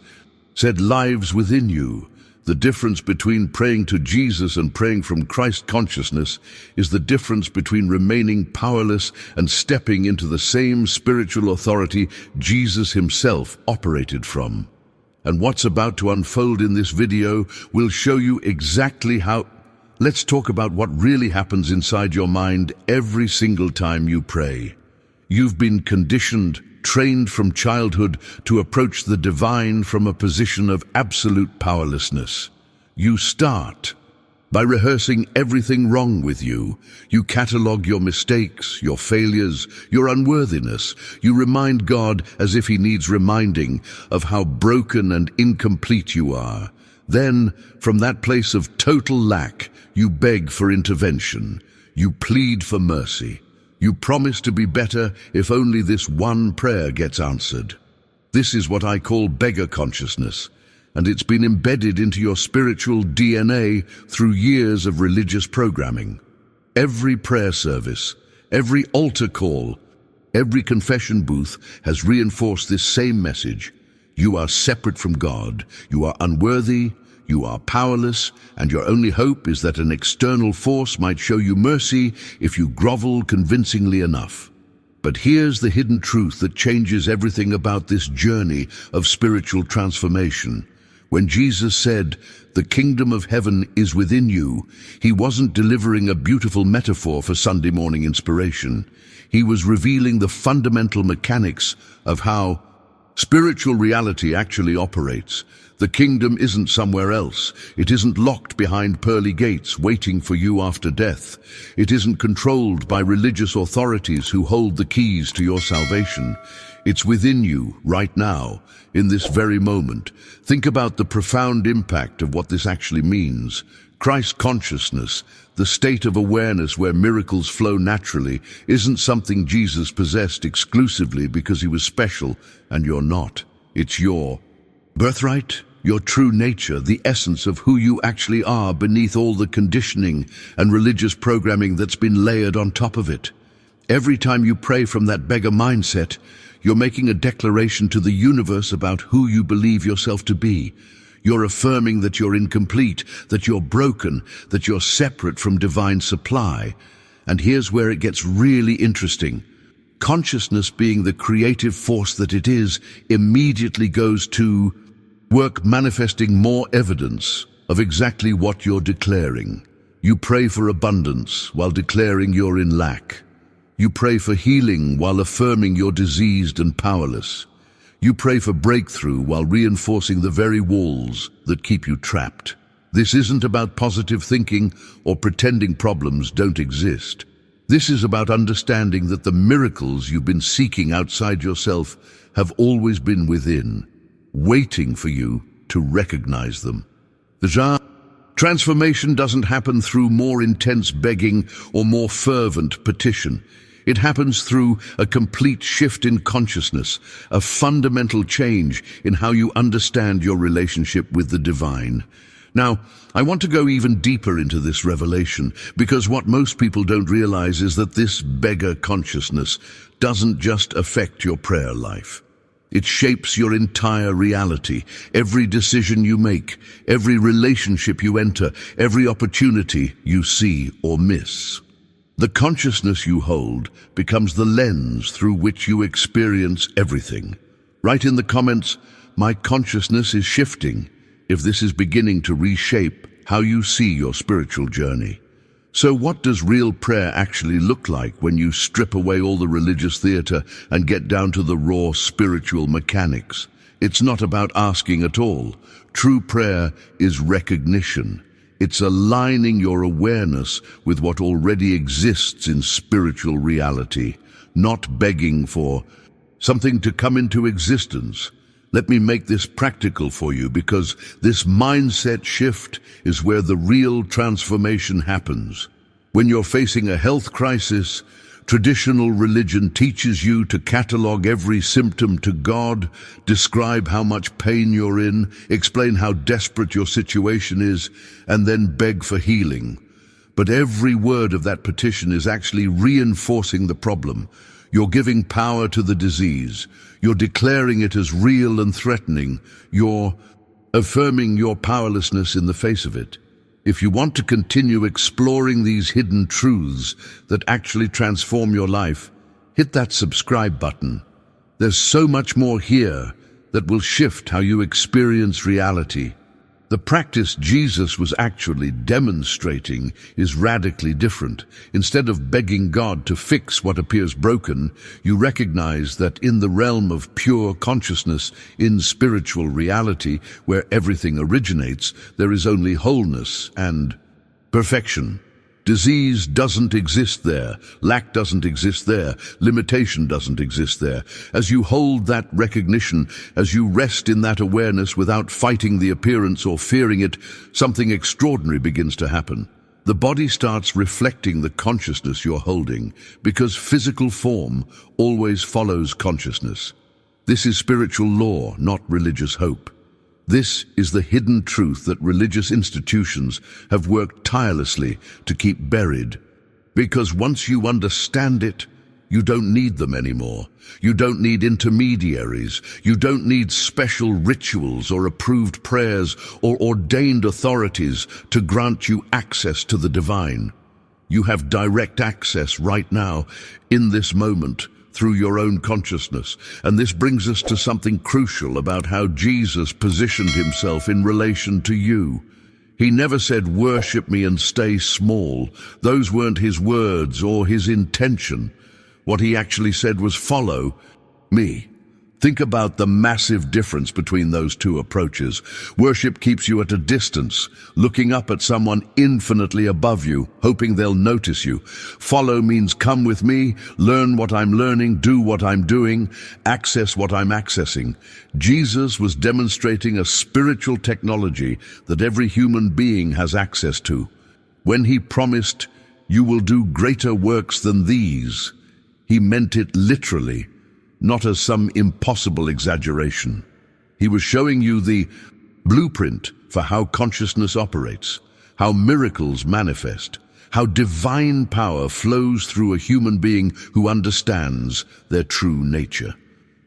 said lives within you. The difference between praying to Jesus and praying from Christ consciousness is the difference between remaining powerless and stepping into the same spiritual authority Jesus himself operated from. And what's about to unfold in this video will show you exactly how. Let's talk about what really happens inside your mind every single time you pray. You've been conditioned, trained from childhood to approach the divine from a position of absolute powerlessness. You start by rehearsing everything wrong with you. You catalog your mistakes, your failures, your unworthiness. You remind God, as if he needs reminding, of how broken and incomplete you are. Then, from that place of total lack, you beg for intervention. You plead for mercy. You promise to be better if only this one prayer gets answered. This is what I call beggar consciousness, and it's been embedded into your spiritual DNA through years of religious programming. Every prayer service, every altar call, every confession booth has reinforced this same message. You are separate from God, you are unworthy, you are powerless, and your only hope is that an external force might show you mercy if you grovel convincingly enough. But here's the hidden truth that changes everything about this journey of spiritual transformation. When Jesus said, "The kingdom of heaven is within you," he wasn't delivering a beautiful metaphor for Sunday morning inspiration. He was revealing the fundamental mechanics of how spiritual reality actually operates. The kingdom isn't somewhere else. It isn't locked behind pearly gates waiting for you after death. It isn't controlled by religious authorities who hold the keys to your salvation. It's within you right now, in this very moment. Think about the profound impact of what this actually means. Christ consciousness, the state of awareness where miracles flow naturally, isn't something Jesus possessed exclusively because he was special and you're not. It's your Birthright, your true nature, the essence of who you actually are beneath all the conditioning and religious programming that's been layered on top of it. Every time you pray from that beggar mindset, you're making a declaration to the universe about who you believe yourself to be. You're affirming that you're incomplete, that you're broken, that you're separate from divine supply. And here's where it gets really interesting. Consciousness, being the creative force that it is, immediately goes to work manifesting more evidence of exactly what you're declaring. You pray for abundance while declaring you're in lack. You pray for healing while affirming you're diseased and powerless. You pray for breakthrough while reinforcing the very walls that keep you trapped. This isn't about positive thinking or pretending problems don't exist. This is about understanding that the miracles you've been seeking outside yourself have always been within, waiting for you to recognize them. The transformation doesn't happen through more intense begging or more fervent petition. It happens through a complete shift in consciousness, a fundamental change in how you understand your relationship with the divine. Now, I want to go even deeper into this revelation, because what most people don't realize is that this beggar consciousness doesn't just affect your prayer life. It shapes your entire reality, every decision you make, every relationship you enter, every opportunity you see or miss. The consciousness you hold becomes the lens through which you experience everything. Write in the comments, "My consciousness is shifting," if this is beginning to reshape how you see your spiritual journey. So what does real prayer actually look like when you strip away all the religious theater and get down to the raw spiritual mechanics? It's not about asking at all. True prayer is recognition. It's aligning your awareness with what already exists in spiritual reality, not begging for something to come into existence. Let me make this practical for you, because this mindset shift is where the real transformation happens. When you're facing a health crisis, traditional religion teaches you to catalog every symptom to God, describe how much pain you're in, explain how desperate your situation is, and then beg for healing. But every word of that petition is actually reinforcing the problem. You're giving power to the disease. You're declaring it as real and threatening. You're affirming your powerlessness in the face of it. If you want to continue exploring these hidden truths that actually transform your life, hit that subscribe button. There's so much more here that will shift how you experience reality. The practice Jesus was actually demonstrating is radically different. Instead of begging God to fix what appears broken, you recognize that in the realm of pure consciousness, in spiritual reality, where everything originates, there is only wholeness and perfection. Disease doesn't exist there, lack doesn't exist there, limitation doesn't exist there. As you hold that recognition, as you rest in that awareness without fighting the appearance or fearing it, something extraordinary begins to happen. The body starts reflecting the consciousness you're holding, because physical form always follows consciousness. This is spiritual law, not religious hope. This is the hidden truth that religious institutions have worked tirelessly to keep buried. Because once you understand it, you don't need them anymore. You don't need intermediaries. You don't need special rituals or approved prayers or ordained authorities to grant you access to the divine. You have direct access right now, in this moment, through your own consciousness. And this brings us to something crucial about how Jesus positioned himself in relation to you. He never said, "Worship me and stay small." Those weren't his words or his intention. What he actually said was, "Follow me." Think about the massive difference between those two approaches. Worship keeps you at a distance, looking up at someone infinitely above you, hoping they'll notice you. Follow means come with me, learn what I'm learning, do what I'm doing, access what I'm accessing. Jesus was demonstrating a spiritual technology that every human being has access to. When he promised, "You will do greater works than these," he meant it literally, not as some impossible exaggeration. He was showing you the blueprint for how consciousness operates, how miracles manifest, how divine power flows through a human being who understands their true nature.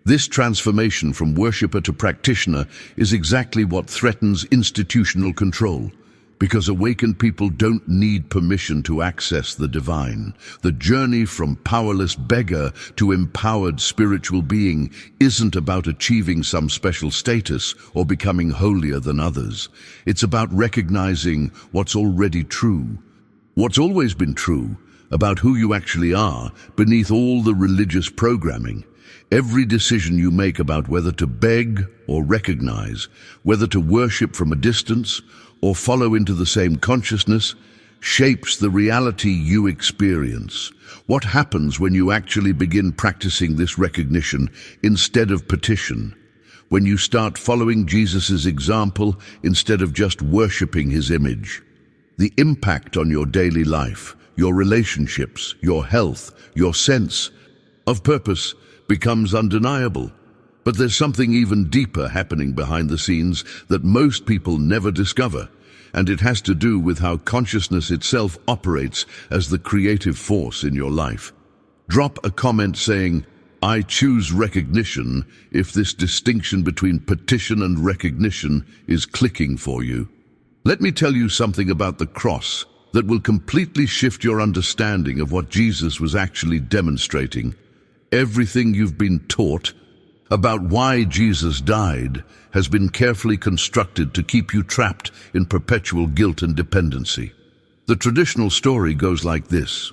This transformation from worshipper to practitioner is exactly what threatens institutional control, because awakened people don't need permission to access the divine. The journey from powerless beggar to empowered spiritual being isn't about achieving some special status or becoming holier than others. It's about recognizing what's already true, what's always been true about who you actually are beneath all the religious programming. Every decision you make about whether to beg or recognize, whether to worship from a distance or follow into the same consciousness, shapes the reality you experience. What happens when you actually begin practicing this recognition instead of petition? When you start following Jesus' example instead of just worshiping his image? The impact on your daily life, your relationships, your health, your sense of purpose becomes undeniable. But there's something even deeper happening behind the scenes that most people never discover, and it has to do with how consciousness itself operates as the creative force in your life. Drop a comment saying, "I choose recognition," if this distinction between petition and recognition is clicking for you. Let me tell you something about the cross that will completely shift your understanding of what Jesus was actually demonstrating. Everything you've been taught about why Jesus died has been carefully constructed to keep you trapped in perpetual guilt and dependency. The traditional story goes like this.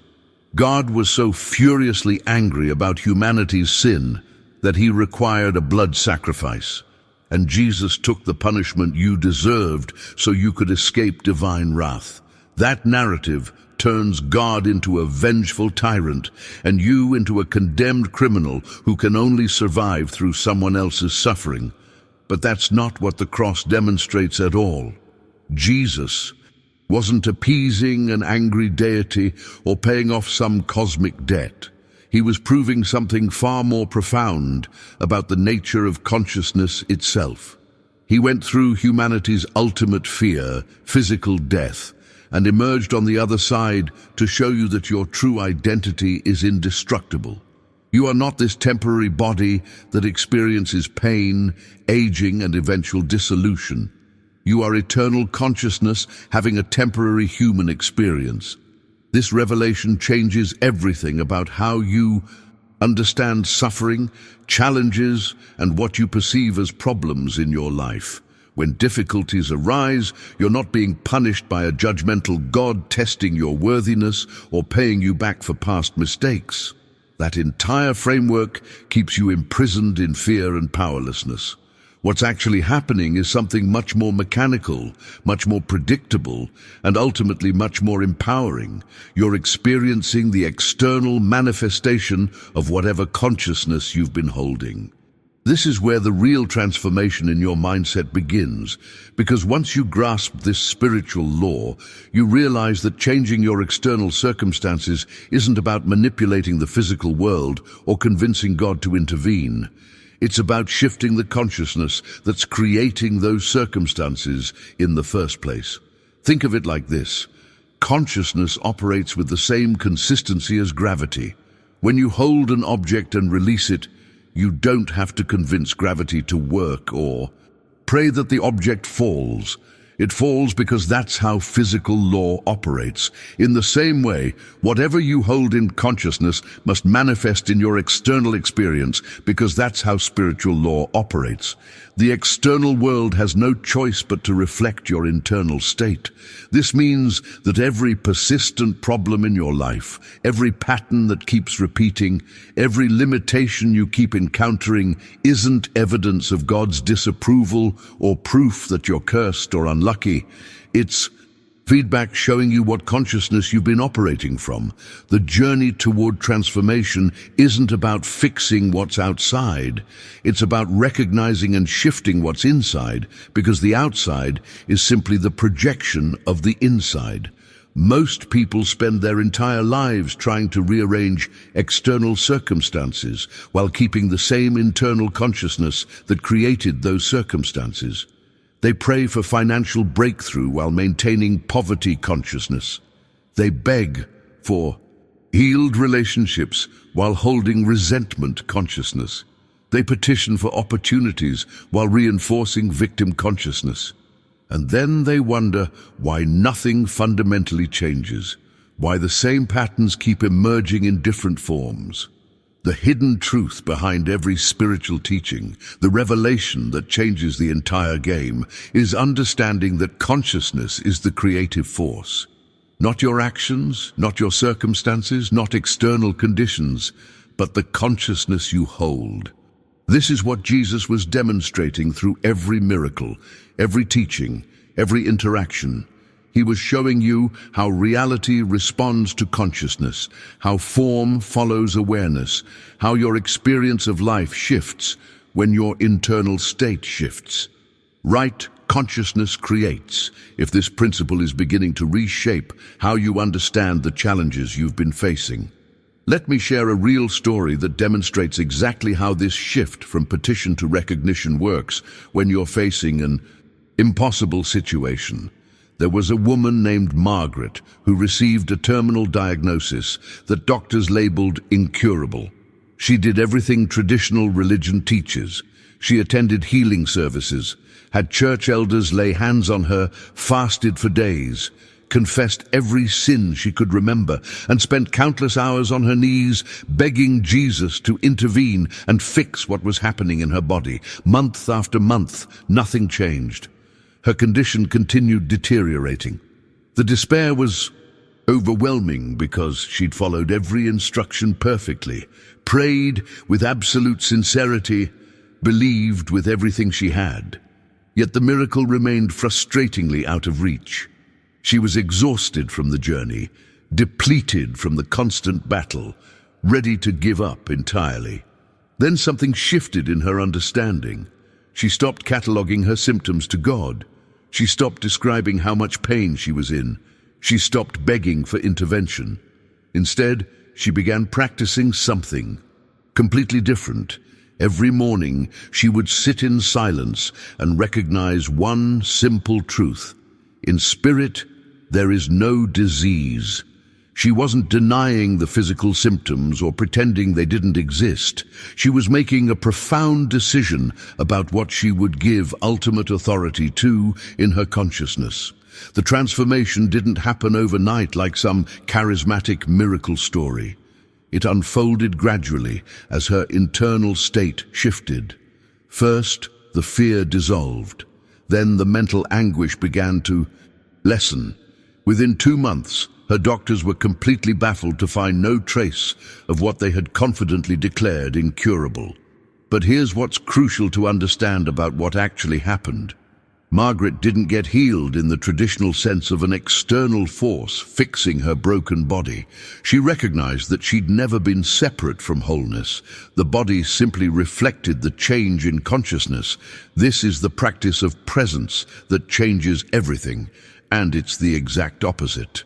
God was so furiously angry about humanity's sin that he required a blood sacrifice, and Jesus took the punishment you deserved so you could escape divine wrath. That narrative turns God into a vengeful tyrant and you into a condemned criminal who can only survive through someone else's suffering. But that's not what the cross demonstrates at all. Jesus wasn't appeasing an angry deity or paying off some cosmic debt. He was proving something far more profound about the nature of consciousness itself. He went through humanity's ultimate fear, physical death, and emerged on the other side to show you that your true identity is indestructible. You are not this temporary body that experiences pain, aging, and eventual dissolution. You are eternal consciousness having a temporary human experience. This revelation changes everything about how you understand suffering, challenges, and what you perceive as problems in your life. When difficulties arise, you're not being punished by a judgmental God testing your worthiness or paying you back for past mistakes. That entire framework keeps you imprisoned in fear and powerlessness. What's actually happening is something much more mechanical, much more predictable, and ultimately much more empowering. You're experiencing the external manifestation of whatever consciousness you've been holding. This is where the real transformation in your mindset begins, because once you grasp this spiritual law, you realize that changing your external circumstances isn't about manipulating the physical world or convincing God to intervene. It's about shifting the consciousness that's creating those circumstances in the first place. Think of it like this. Consciousness operates with the same consistency as gravity. When you hold an object and release it, you don't have to convince gravity to work or pray that the object falls. It falls because that's how physical law operates. In the same way, whatever you hold in consciousness must manifest in your external experience because that's how spiritual law operates. The external world has no choice but to reflect your internal state. This means that every persistent problem in your life, every pattern that keeps repeating, every limitation you keep encountering isn't evidence of God's disapproval or proof that you're cursed or unlucky. It's feedback showing you what consciousness you've been operating from. The journey toward transformation isn't about fixing what's outside. It's about recognizing and shifting what's inside, because the outside is simply the projection of the inside. Most people spend their entire lives trying to rearrange external circumstances while keeping the same internal consciousness that created those circumstances. They pray for financial breakthrough while maintaining poverty consciousness. They beg for healed relationships while holding resentment consciousness. They petition for opportunities while reinforcing victim consciousness. And then they wonder why nothing fundamentally changes, why the same patterns keep emerging in different forms. The hidden truth behind every spiritual teaching, the revelation that changes the entire game, is understanding that consciousness is the creative force. Not your actions, not your circumstances, not external conditions, but the consciousness you hold. This is what Jesus was demonstrating through every miracle, every teaching, every interaction. He was showing you how reality responds to consciousness, how form follows awareness, how your experience of life shifts when your internal state shifts. Right consciousness creates, if this principle is beginning to reshape how you understand the challenges you've been facing. Let me share a real story that demonstrates exactly how this shift from petition to recognition works when you're facing an impossible situation. There was a woman named Margaret who received a terminal diagnosis that doctors labeled incurable. She did everything traditional religion teaches. She attended healing services, had church elders lay hands on her, fasted for days, confessed every sin she could remember, and spent countless hours on her knees begging Jesus to intervene and fix what was happening in her body. Month after month, nothing changed. Her condition continued deteriorating. The despair was overwhelming because she'd followed every instruction perfectly, prayed with absolute sincerity, believed with everything she had. Yet the miracle remained frustratingly out of reach. She was exhausted from the journey, depleted from the constant battle, ready to give up entirely. Then something shifted in her understanding. She stopped cataloging her symptoms to God. She stopped describing how much pain she was in. She stopped begging for intervention. Instead, she began practicing something completely different. Every morning, she would sit in silence and recognize one simple truth. In spirit, there is no disease. She wasn't denying the physical symptoms or pretending they didn't exist. She was making a profound decision about what she would give ultimate authority to in her consciousness. The transformation didn't happen overnight like some charismatic miracle story. It unfolded gradually as her internal state shifted. First, the fear dissolved. Then the mental anguish began to lessen. Within 2 months, her doctors were completely baffled to find no trace of what they had confidently declared incurable. But here's what's crucial to understand about what actually happened. Margaret didn't get healed in the traditional sense of an external force fixing her broken body. She recognized that she'd never been separate from wholeness. The body simply reflected the change in consciousness. This is the practice of presence that changes everything, and it's the exact opposite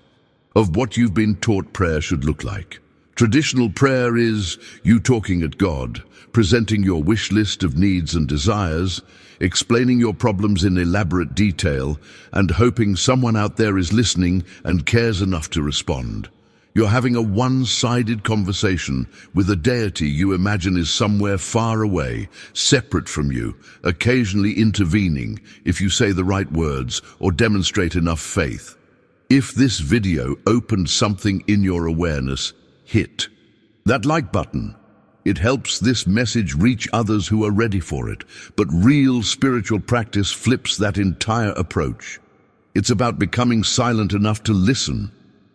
of what you've been taught prayer should look like. Traditional prayer is you talking at God, presenting your wish list of needs and desires, explaining your problems in elaborate detail, and hoping someone out there is listening and cares enough to respond. You're having a one-sided conversation with a deity you imagine is somewhere far away, separate from you, occasionally intervening if you say the right words or demonstrate enough faith. If this video opened something in your awareness, hit that like button. It helps this message reach others who are ready for it. But real spiritual practice flips that entire approach. It's about becoming silent enough to listen.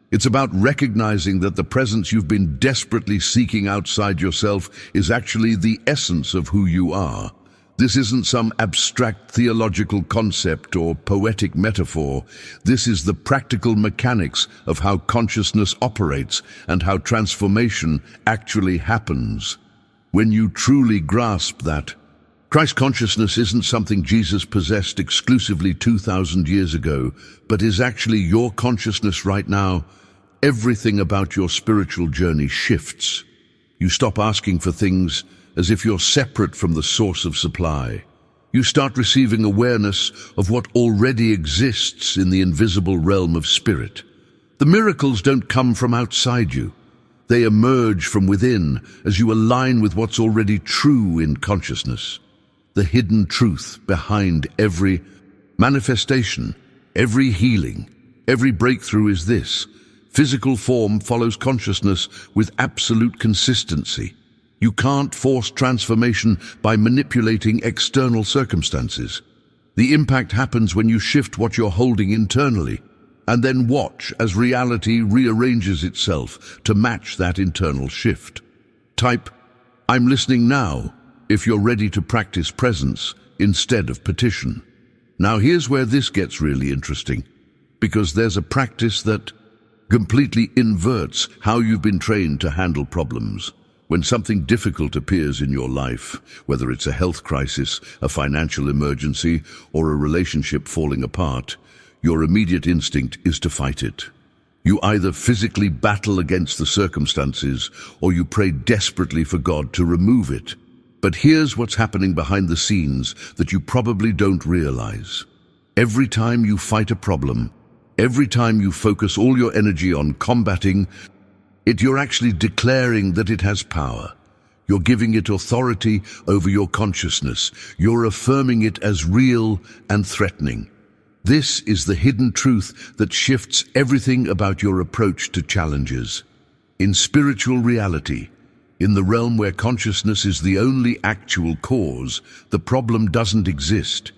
It's about recognizing that the presence you've been desperately seeking outside yourself is actually the essence of who you are. This isn't some abstract theological concept or poetic metaphor. This is the practical mechanics of how consciousness operates and how transformation actually happens. When you truly grasp that, Christ consciousness isn't something Jesus possessed exclusively 2,000 years ago, but is actually your consciousness right now. Everything about your spiritual journey shifts. You stop asking for things as if you're separate from the source of supply. You start receiving awareness of what already exists in the invisible realm of spirit. The miracles don't come from outside you. They emerge from within as you align with what's already true in consciousness. The hidden truth behind every manifestation, every healing, every breakthrough is this: physical form follows consciousness with absolute consistency. You can't force transformation by manipulating external circumstances. The impact happens when you shift what you're holding internally, and then watch as reality rearranges itself to match that internal shift. Type, "I'm listening now," if you're ready to practice presence instead of petition. Now here's where this gets really interesting, because there's a practice that completely inverts how you've been trained to handle problems. When something difficult appears in your life, whether it's a health crisis, a financial emergency, or a relationship falling apart, your immediate instinct is to fight it. You either physically battle against the circumstances, or you pray desperately for God to remove it. But here's what's happening behind the scenes that you probably don't realize. Every time you fight a problem, every time you focus all your energy on combating it, you're actually declaring that it has power. You're giving it authority over your consciousness. You're affirming it as real and threatening. This is the hidden truth that shifts everything about your approach to challenges. In spiritual reality, in the realm where consciousness is the only actual cause, the problem doesn't exist.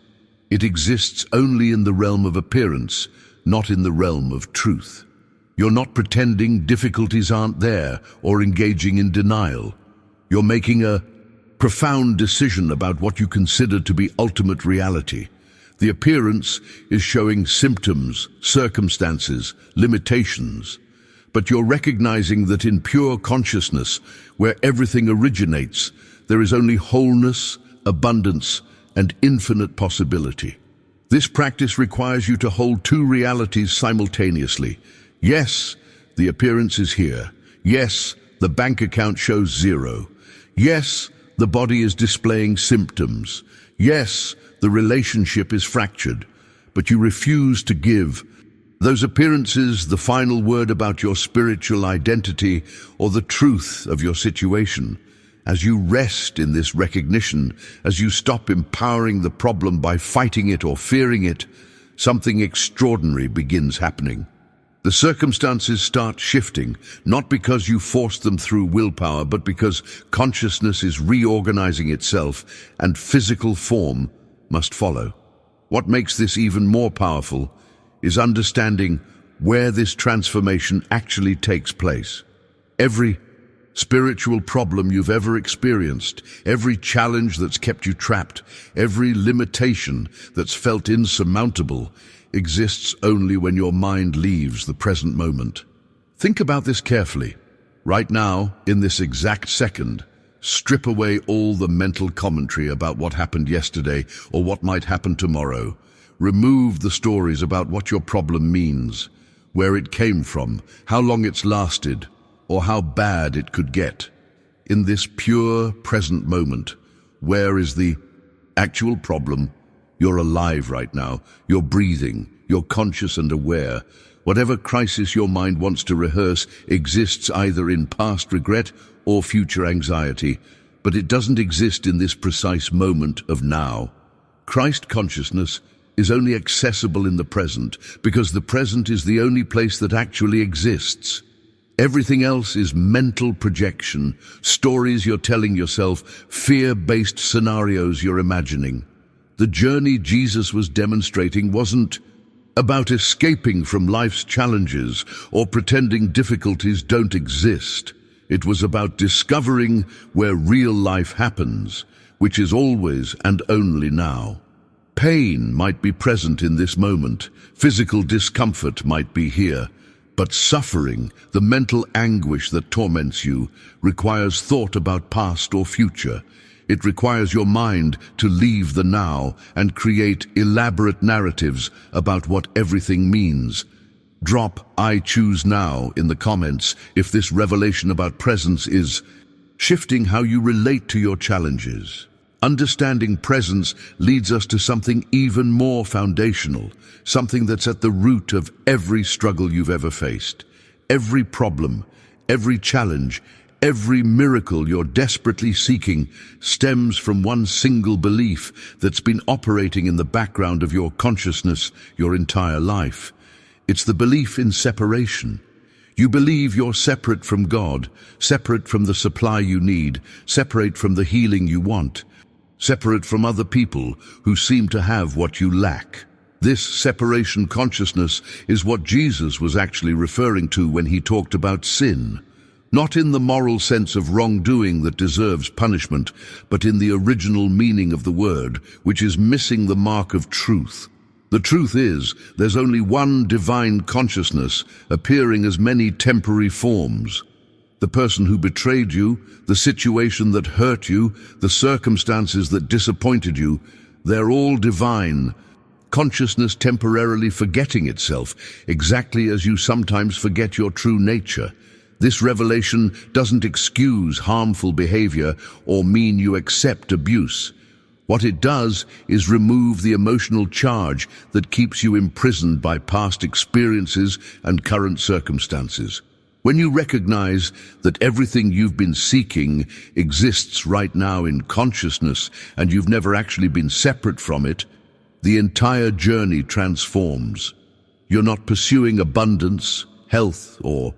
It exists only in the realm of appearance, not in the realm of truth. You're not pretending difficulties aren't there or engaging in denial. You're making a profound decision about what you consider to be ultimate reality. The appearance is showing symptoms, circumstances, limitations. But you're recognizing that in pure consciousness, where everything originates, there is only wholeness, abundance, and infinite possibility. This practice requires you to hold two realities simultaneously. Yes, the appearance is here. Yes, the bank account shows zero. Yes, the body is displaying symptoms. Yes, the relationship is fractured. But you refuse to give those appearances the final word about your spiritual identity or the truth of your situation. As you rest in this recognition, as you stop empowering the problem by fighting it or fearing it, something extraordinary begins happening. The circumstances start shifting, not because you forced them through willpower, but because consciousness is reorganizing itself and physical form must follow. What makes this even more powerful is understanding where this transformation actually takes place. Every spiritual problem you've ever experienced, every challenge that's kept you trapped, every limitation that's felt insurmountable, exists only when your mind leaves the present moment. Think about this carefully. Right now, in this exact second, strip away all the mental commentary about what happened yesterday or what might happen tomorrow. Remove the stories about what your problem means, where it came from, how long it's lasted, or how bad it could get. In this pure present moment, where is the actual problem? You're alive right now. You're breathing. You're conscious and aware. Whatever crisis your mind wants to rehearse exists either in past regret or future anxiety, but it doesn't exist in this precise moment of now. Christ consciousness is only accessible in the present because the present is the only place that actually exists. Everything else is mental projection, stories you're telling yourself, fear-based scenarios you're imagining. The journey Jesus was demonstrating wasn't about escaping from life's challenges or pretending difficulties don't exist. It was about discovering where real life happens, which is always and only now. Pain might be present in this moment, physical discomfort might be here, but suffering, the mental anguish that torments you, requires thought about past or future. It requires your mind to leave the now and create elaborate narratives about what everything means. Drop "I choose now" in the comments if this revelation about presence is shifting how you relate to your challenges. Understanding presence leads us to something even more foundational, something that's at the root of every struggle you've ever faced. Every problem, every challenge, every miracle you're desperately seeking stems from one single belief that's been operating in the background of your consciousness your entire life. It's the belief in separation. You believe you're separate from God, separate from the supply you need, separate from the healing you want, separate from other people who seem to have what you lack. This separation consciousness is what Jesus was actually referring to when he talked about sin. Not in the moral sense of wrongdoing that deserves punishment, but in the original meaning of the word, which is missing the mark of truth. The truth is, there's only one divine consciousness appearing as many temporary forms. The person who betrayed you, the situation that hurt you, the circumstances that disappointed you, they're all divine. Consciousness temporarily forgetting itself, exactly as you sometimes forget your true nature. This revelation doesn't excuse harmful behavior or mean you accept abuse. What it does is remove the emotional charge that keeps you imprisoned by past experiences and current circumstances. When you recognize that everything you've been seeking exists right now in consciousnness and you've never actually been separate from it, the entire journey transforms. You're not pursuing abundance, health, or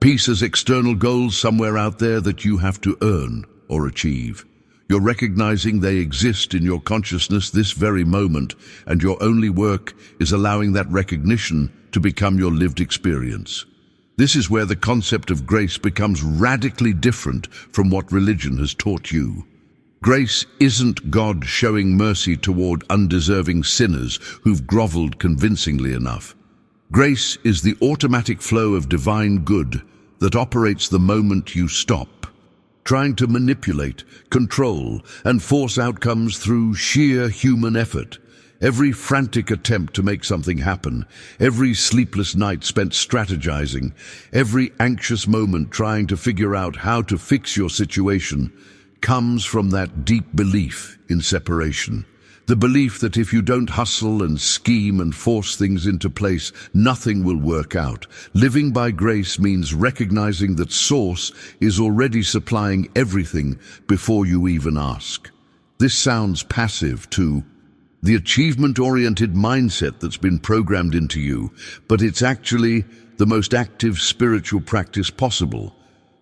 peace as external goals somewhere out there that you have to earn or achieve. You're recognizing they exist in your consciousness this very moment, and your only work is allowing that recognition to become your lived experience. This is where the concept of grace becomes radically different from what religion has taught you. Grace isn't God showing mercy toward undeserving sinners who've groveled convincingly enough. Grace is the automatic flow of divine good that operates the moment you stop trying to manipulate, control, and force outcomes through sheer human effort. Every frantic attempt to make something happen, every sleepless night spent strategizing, every anxious moment trying to figure out how to fix your situation comes from that deep belief in separation. The belief that if you don't hustle and scheme and force things into place, nothing will work out. Living by grace means recognizing that Source is already supplying everything before you even ask. This sounds passive to the achievement-oriented mindset that's been programmed into you, but it's actually the most active spiritual practice possible,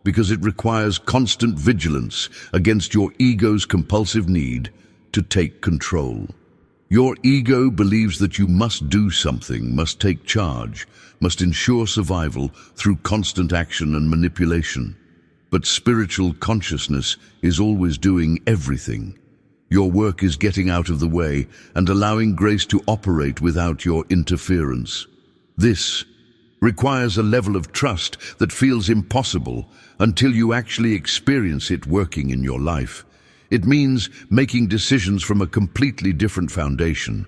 because it requires constant vigilance against your ego's compulsive need to take control. Your ego believes that you must do something, must take charge, must ensure survival through constant action and manipulation. But spiritual consciousness is always doing everything. Your work is getting out of the way and allowing grace to operate without your interference. This requires a level of trust that feels impossible until you actually experience it working in your life. It means making decisions from a completely different foundation.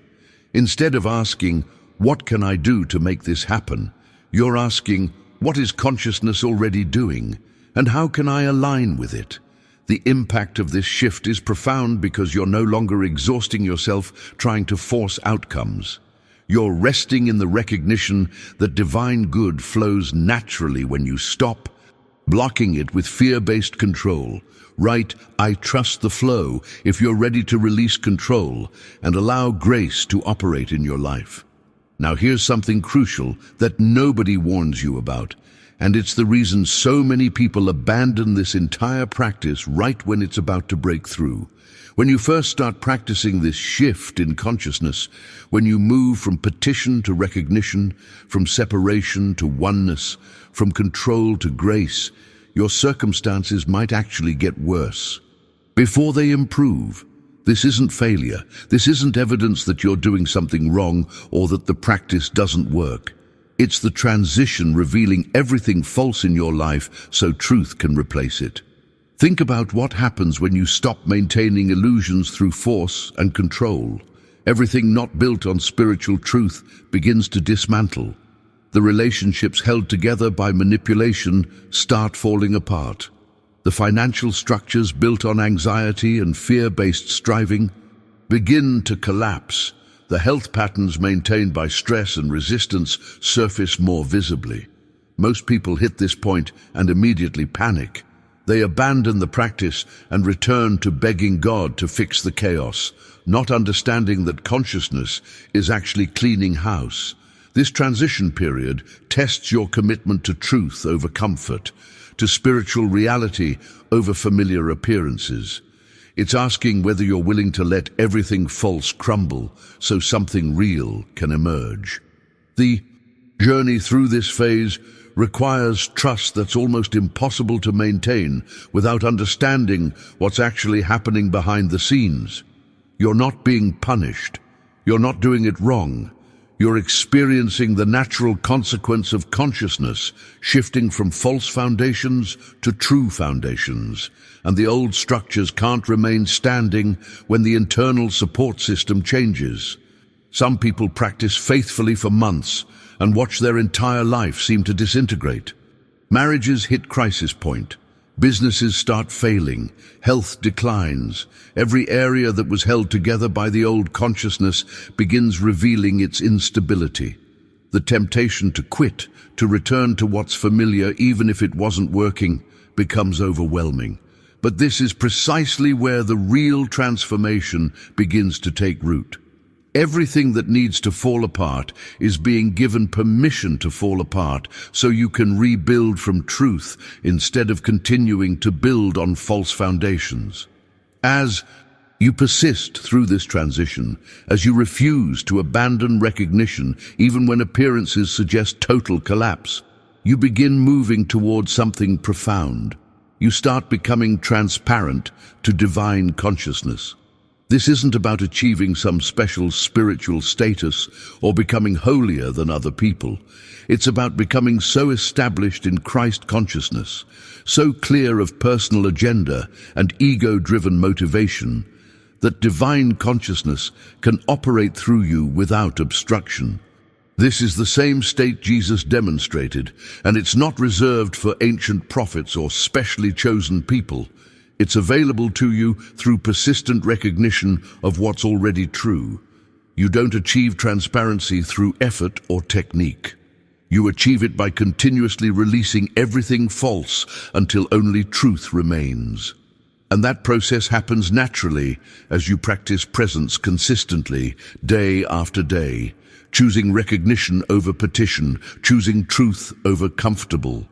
Instead of asking, "What can I do to make this happen?" you're asking, "What is consciousness already doing? And how can I align with it?" The impact of this shift is profound because you're no longer exhausting yourself trying to force outcomes. You're resting in the recognition that divine good flows naturally when you stop blocking it with fear-based control. Write, "I trust the flow," if you're ready to release control and allow grace to operate in your life. Now here's something crucial that nobody warns you about, and it's the reason so many people abandon this entire practice right when it's about to break through. When you first start practicing this shift in consciousness, when you move from petition to recognition, from separation to oneness, from control to grace, your circumstances might actually get worse before they improve. This isn't failure. This isn't evidence that you're doing something wrong or that the practice doesn't work. It's the transition revealing everything false in your life so truth can replace it. Think about what happens when you stop maintaining illusions through force and control. Everything not built on spiritual truth begins to dismantle. The relationships held together by manipulation start falling apart. The financial structures built on anxiety and fear-based striving begin to collapse. The health patterns maintained by stress and resistance surface more visibly. Most people hit this point and immediately panic. They abandon the practice and return to begging God to fix the chaos, not understanding that consciousness is actually cleaning house. This transition period tests your commitment to truth over comfort, to spiritual reality over familiar appearances. It's asking whether you're willing to let everything false crumble so something real can emerge. The journey through this phase requires trust that's almost impossible to maintain without understanding what's actually happening behind the scenes. You're not being punished. You're not doing it wrong. You're experiencing the natural consequence of consciousness, shifting from false foundations to true foundations. And the old structures can't remain standing when the internal support system changes. Some people practice faithfully for months and watch their entire life seem to disintegrate. Marriages hit crisis point. Businesses start failing. Health declines. Every area that was held together by the old consciousness begins revealing its instability. The temptation to quit, to return to what's familiar even if it wasn't working, becomes overwhelming. But this is precisely where the real transformation begins to take root. Everything that needs to fall apart is being given permission to fall apart so you can rebuild from truth instead of continuing to build on false foundations. As you persist through this transition, as you refuse to abandon recognition even when appearances suggest total collapse, you begin moving towards something profound. You start becoming transparent to divine consciousness. This isn't about achieving some special spiritual status or becoming holier than other people. It's about becoming so established in Christ consciousness, so clear of personal agenda and ego-driven motivation, that divine consciousness can operate through you without obstruction. This is the same state Jesus demonstrated, and it's not reserved for ancient prophets or specially chosen people. It's available to you through persistent recognition of what's already true. You don't achieve transparency through effort or technique. You achieve it by continuously releasing everything false until only truth remains. And that process happens naturally as you practice presence consistently, day after day, choosing recognition over petition, choosing truth over comfortable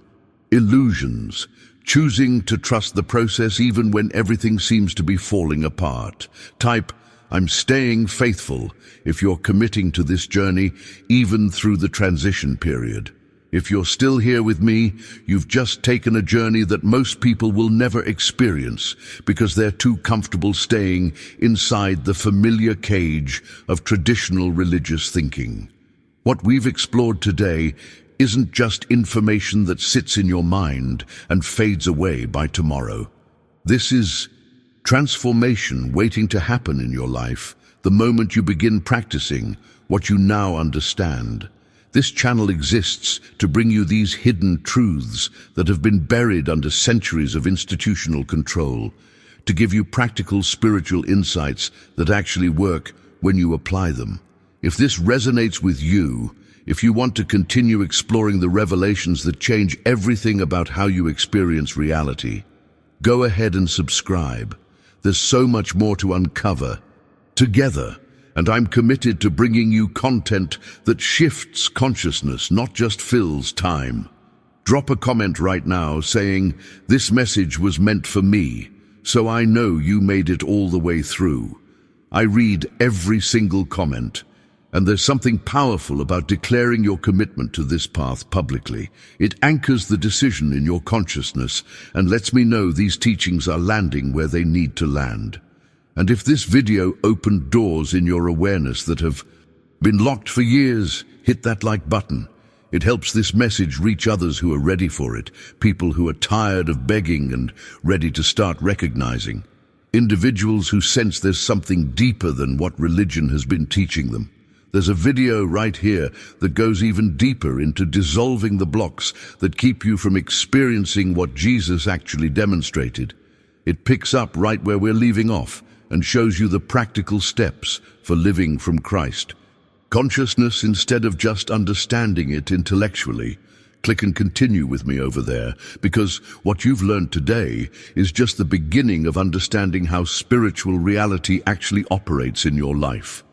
illusions, choosing to trust the process even when everything seems to be falling apart. Type, "I'm staying faithful," if you're committing to this journey even through the transition period. If you're still here with me, you've just taken a journey that most people will never experience because they're too comfortable staying inside the familiar cage of traditional religious thinking. What we've explored today isn't just information that sits in your mind and fades away by tomorrow. This is transformation waiting to happen in your life the moment you begin practicing what you now understand. This channel exists to bring you these hidden truths that have been buried under centuries of institutional control, to give you practical spiritual insights that actually work when you apply them. If this resonates with you, if you want to continue exploring the revelations that change everything about how you experience reality, go ahead and subscribe. There's so much more to uncover together, and I'm committed to bringing you content that shifts consciousness, not just fills time. Drop a comment right now saying, "This message was meant for me, so I know you made it all the way through." I read every single comment. And there's something powerful about declaring your commitment to this path publicly. It anchors the decision in your consciousness and lets me know these teachings are landing where they need to land. And if this video opened doors in your awareness that have been locked for years, hit that like button. It helps this message reach others who are ready for it, people who are tired of begging and ready to start recognizing. Individuals who sense there's something deeper than what religion has been teaching them. There's a video right here that goes even deeper into dissolving the blocks that keep you from experiencing what Jesus actually demonstrated. It picks up right where we're leaving off and shows you the practical steps for living from Christ. Consciousness instead of just understanding it intellectually. Click and continue with me over there, because what you've learned today is just the beginning of understanding how spiritual reality actually operates in your life.